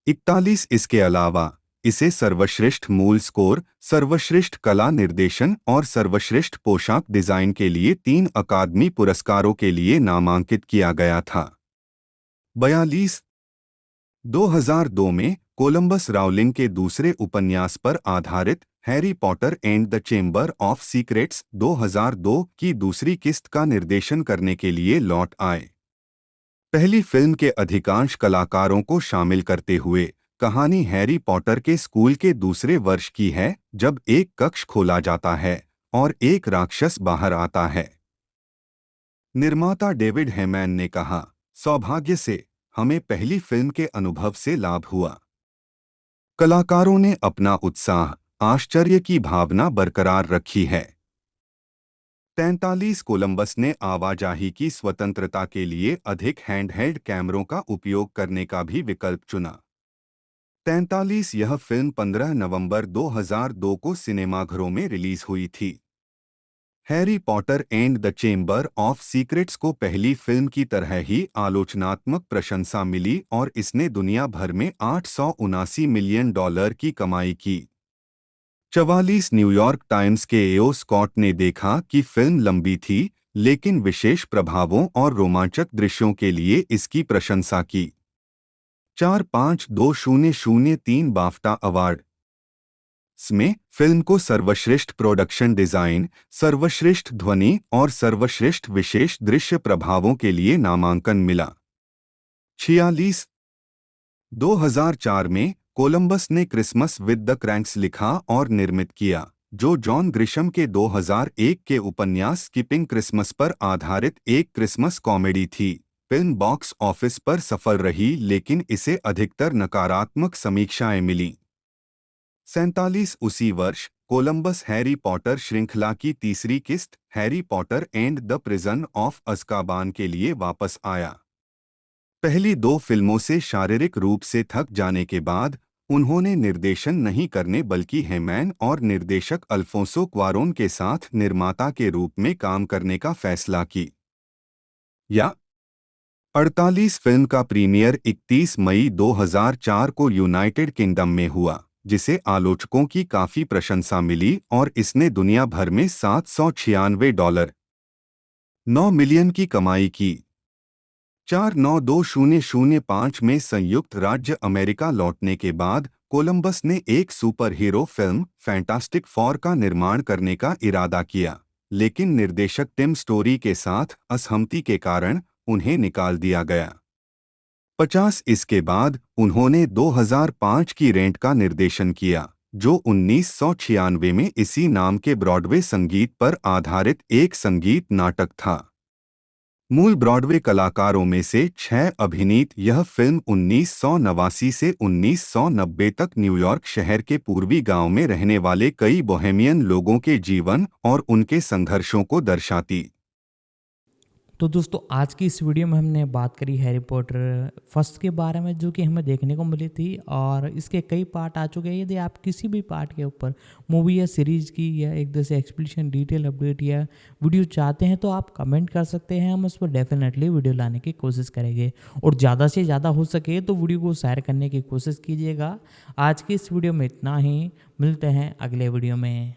S2: 41 इसके अलावा इसे सर्वश्रेष्ठ मूल स्कोर, सर्वश्रेष्ठ कला निर्देशन और सर्वश्रेष्ठ पोशाक डिजाइन के लिए 3 अकादमी पुरस्कारों के लिए नामांकित किया गया था। 42 2002 में कोलंबस राउलिंग के दूसरे उपन्यास पर आधारित Harry Potter and the chamber of secrets 2002 की दूसरी किस्त का निर्देशन करने के लिए लौट आए। पहली फिल्म के अधिकांश कलाकारों को शामिल करते हुए कहानी हैरी पॉटर के स्कूल के दूसरे वर्ष की है, जब एक कक्ष खोला जाता है और एक राक्षस बाहर आता है। निर्माता डेविड हेमैन ने कहा, सौभाग्य से हमें पहली फिल्म के अनुभव से लाभ हुआ। कलाकारों ने अपना उत्साह, आश्चर्य की भावना बरकरार रखी है। 43 कोलंबस ने आवाजाही की स्वतंत्रता के लिए अधिक हैंडहेल्ड कैमरों का उपयोग करने का भी विकल्प चुना। 43 यह फिल्म 15 नवंबर 2002 को सिनेमाघरों में रिलीज हुई थी। Harry Potter and the chamber of secrets को पहली फिल्म की तरह ही आलोचनात्मक प्रशंसा मिली और इसने दुनिया भर में $879 मिलियन की कमाई की। 44 न्यूयॉर्क टाइम्स के एओ स्कॉट ने देखा कि फिल्म लंबी थी, लेकिन विशेष प्रभावों और रोमांचक दृश्यों के लिए इसकी प्रशंसा की। 4-5-2003 बाफ्टा अवार्ड में फिल्म को सर्वश्रेष्ठ प्रोडक्शन डिजाइन, सर्वश्रेष्ठ ध्वनि और सर्वश्रेष्ठ विशेष दृश्य प्रभावों के लिए नामांकन मिला। 46 2004 में कोलंबस ने क्रिसमस विद द क्रैंक्स लिखा और निर्मित किया, जो जॉन ग्रिशम के 2001 के उपन्यास स्किपिंग क्रिसमस पर आधारित एक क्रिसमस कॉमेडी थी। फिल्म बॉक्स ऑफिस पर सफल रही, लेकिन इसे अधिकतर नकारात्मक समीक्षाएं मिलीं। 47 उसी वर्ष कोलंबस हैरी पॉटर श्रृंखला की तीसरी किस्त Harry Potter and the prison of Azkaban के लिए वापस आया। पहली दो फिल्मों से शारीरिक रूप से थक जाने के बाद उन्होंने निर्देशन नहीं करने बल्कि हेमैन और निर्देशक अल्फोंसो क्वारोन के साथ निर्माता के रूप में काम करने का फैसला की। 48 फिल्म का प्रीमियर 31 मई 2004 को यूनाइटेड किंगडम में हुआ, जिसे आलोचकों की काफी प्रशंसा मिली और इसने दुनिया भर में $796.9 मिलियन की कमाई की। 492,005 में संयुक्त राज्य अमेरिका लौटने के बाद कोलंबस ने एक super hero film fantastic for का निर्माण करने का इरादा किया, लेकिन निर्देशक टिम स्टोरी के साथ असहमति के कारण उन्हें निकाल दिया गया। 50 इसके बाद उन्होंने 2005 की रेंट का निर्देशन किया, जो 1996 में इसी नाम के ब्रॉडवे संगीत पर आधारित एक संगीत नाटक था। मूल ब्रॉडवे कलाकारों में से 6 अभिनीत यह फिल्म 1989 से 1990 तक न्यूयॉर्क शहर के पूर्वी गांव में रहने वाले कई बोहेमियन लोगों के जीवन और उनके संघर्षों को दर्शाती।
S1: तो दोस्तों आज की इस वीडियो में हमने बात करी हैरी पॉटर फर्स्ट के बारे में, जो कि हमें देखने को मिली थी और इसके कई पार्ट आ चुके हैं। यदि आप किसी भी पार्ट के ऊपर मूवी या सीरीज की या एक जैसे एक्सप्लेनेशन, डिटेल अपडेट या वीडियो चाहते हैं तो आप कमेंट कर सकते हैं, हम उस पर डेफिनेटली वीडियो लाने की कोशिश करेंगे और ज़्यादा से ज़्यादा हो सके तो वीडियो को शेयर करने की कोशिश कीजिएगा। आज की इस वीडियो में इतना ही, मिलते हैं अगले वीडियो में।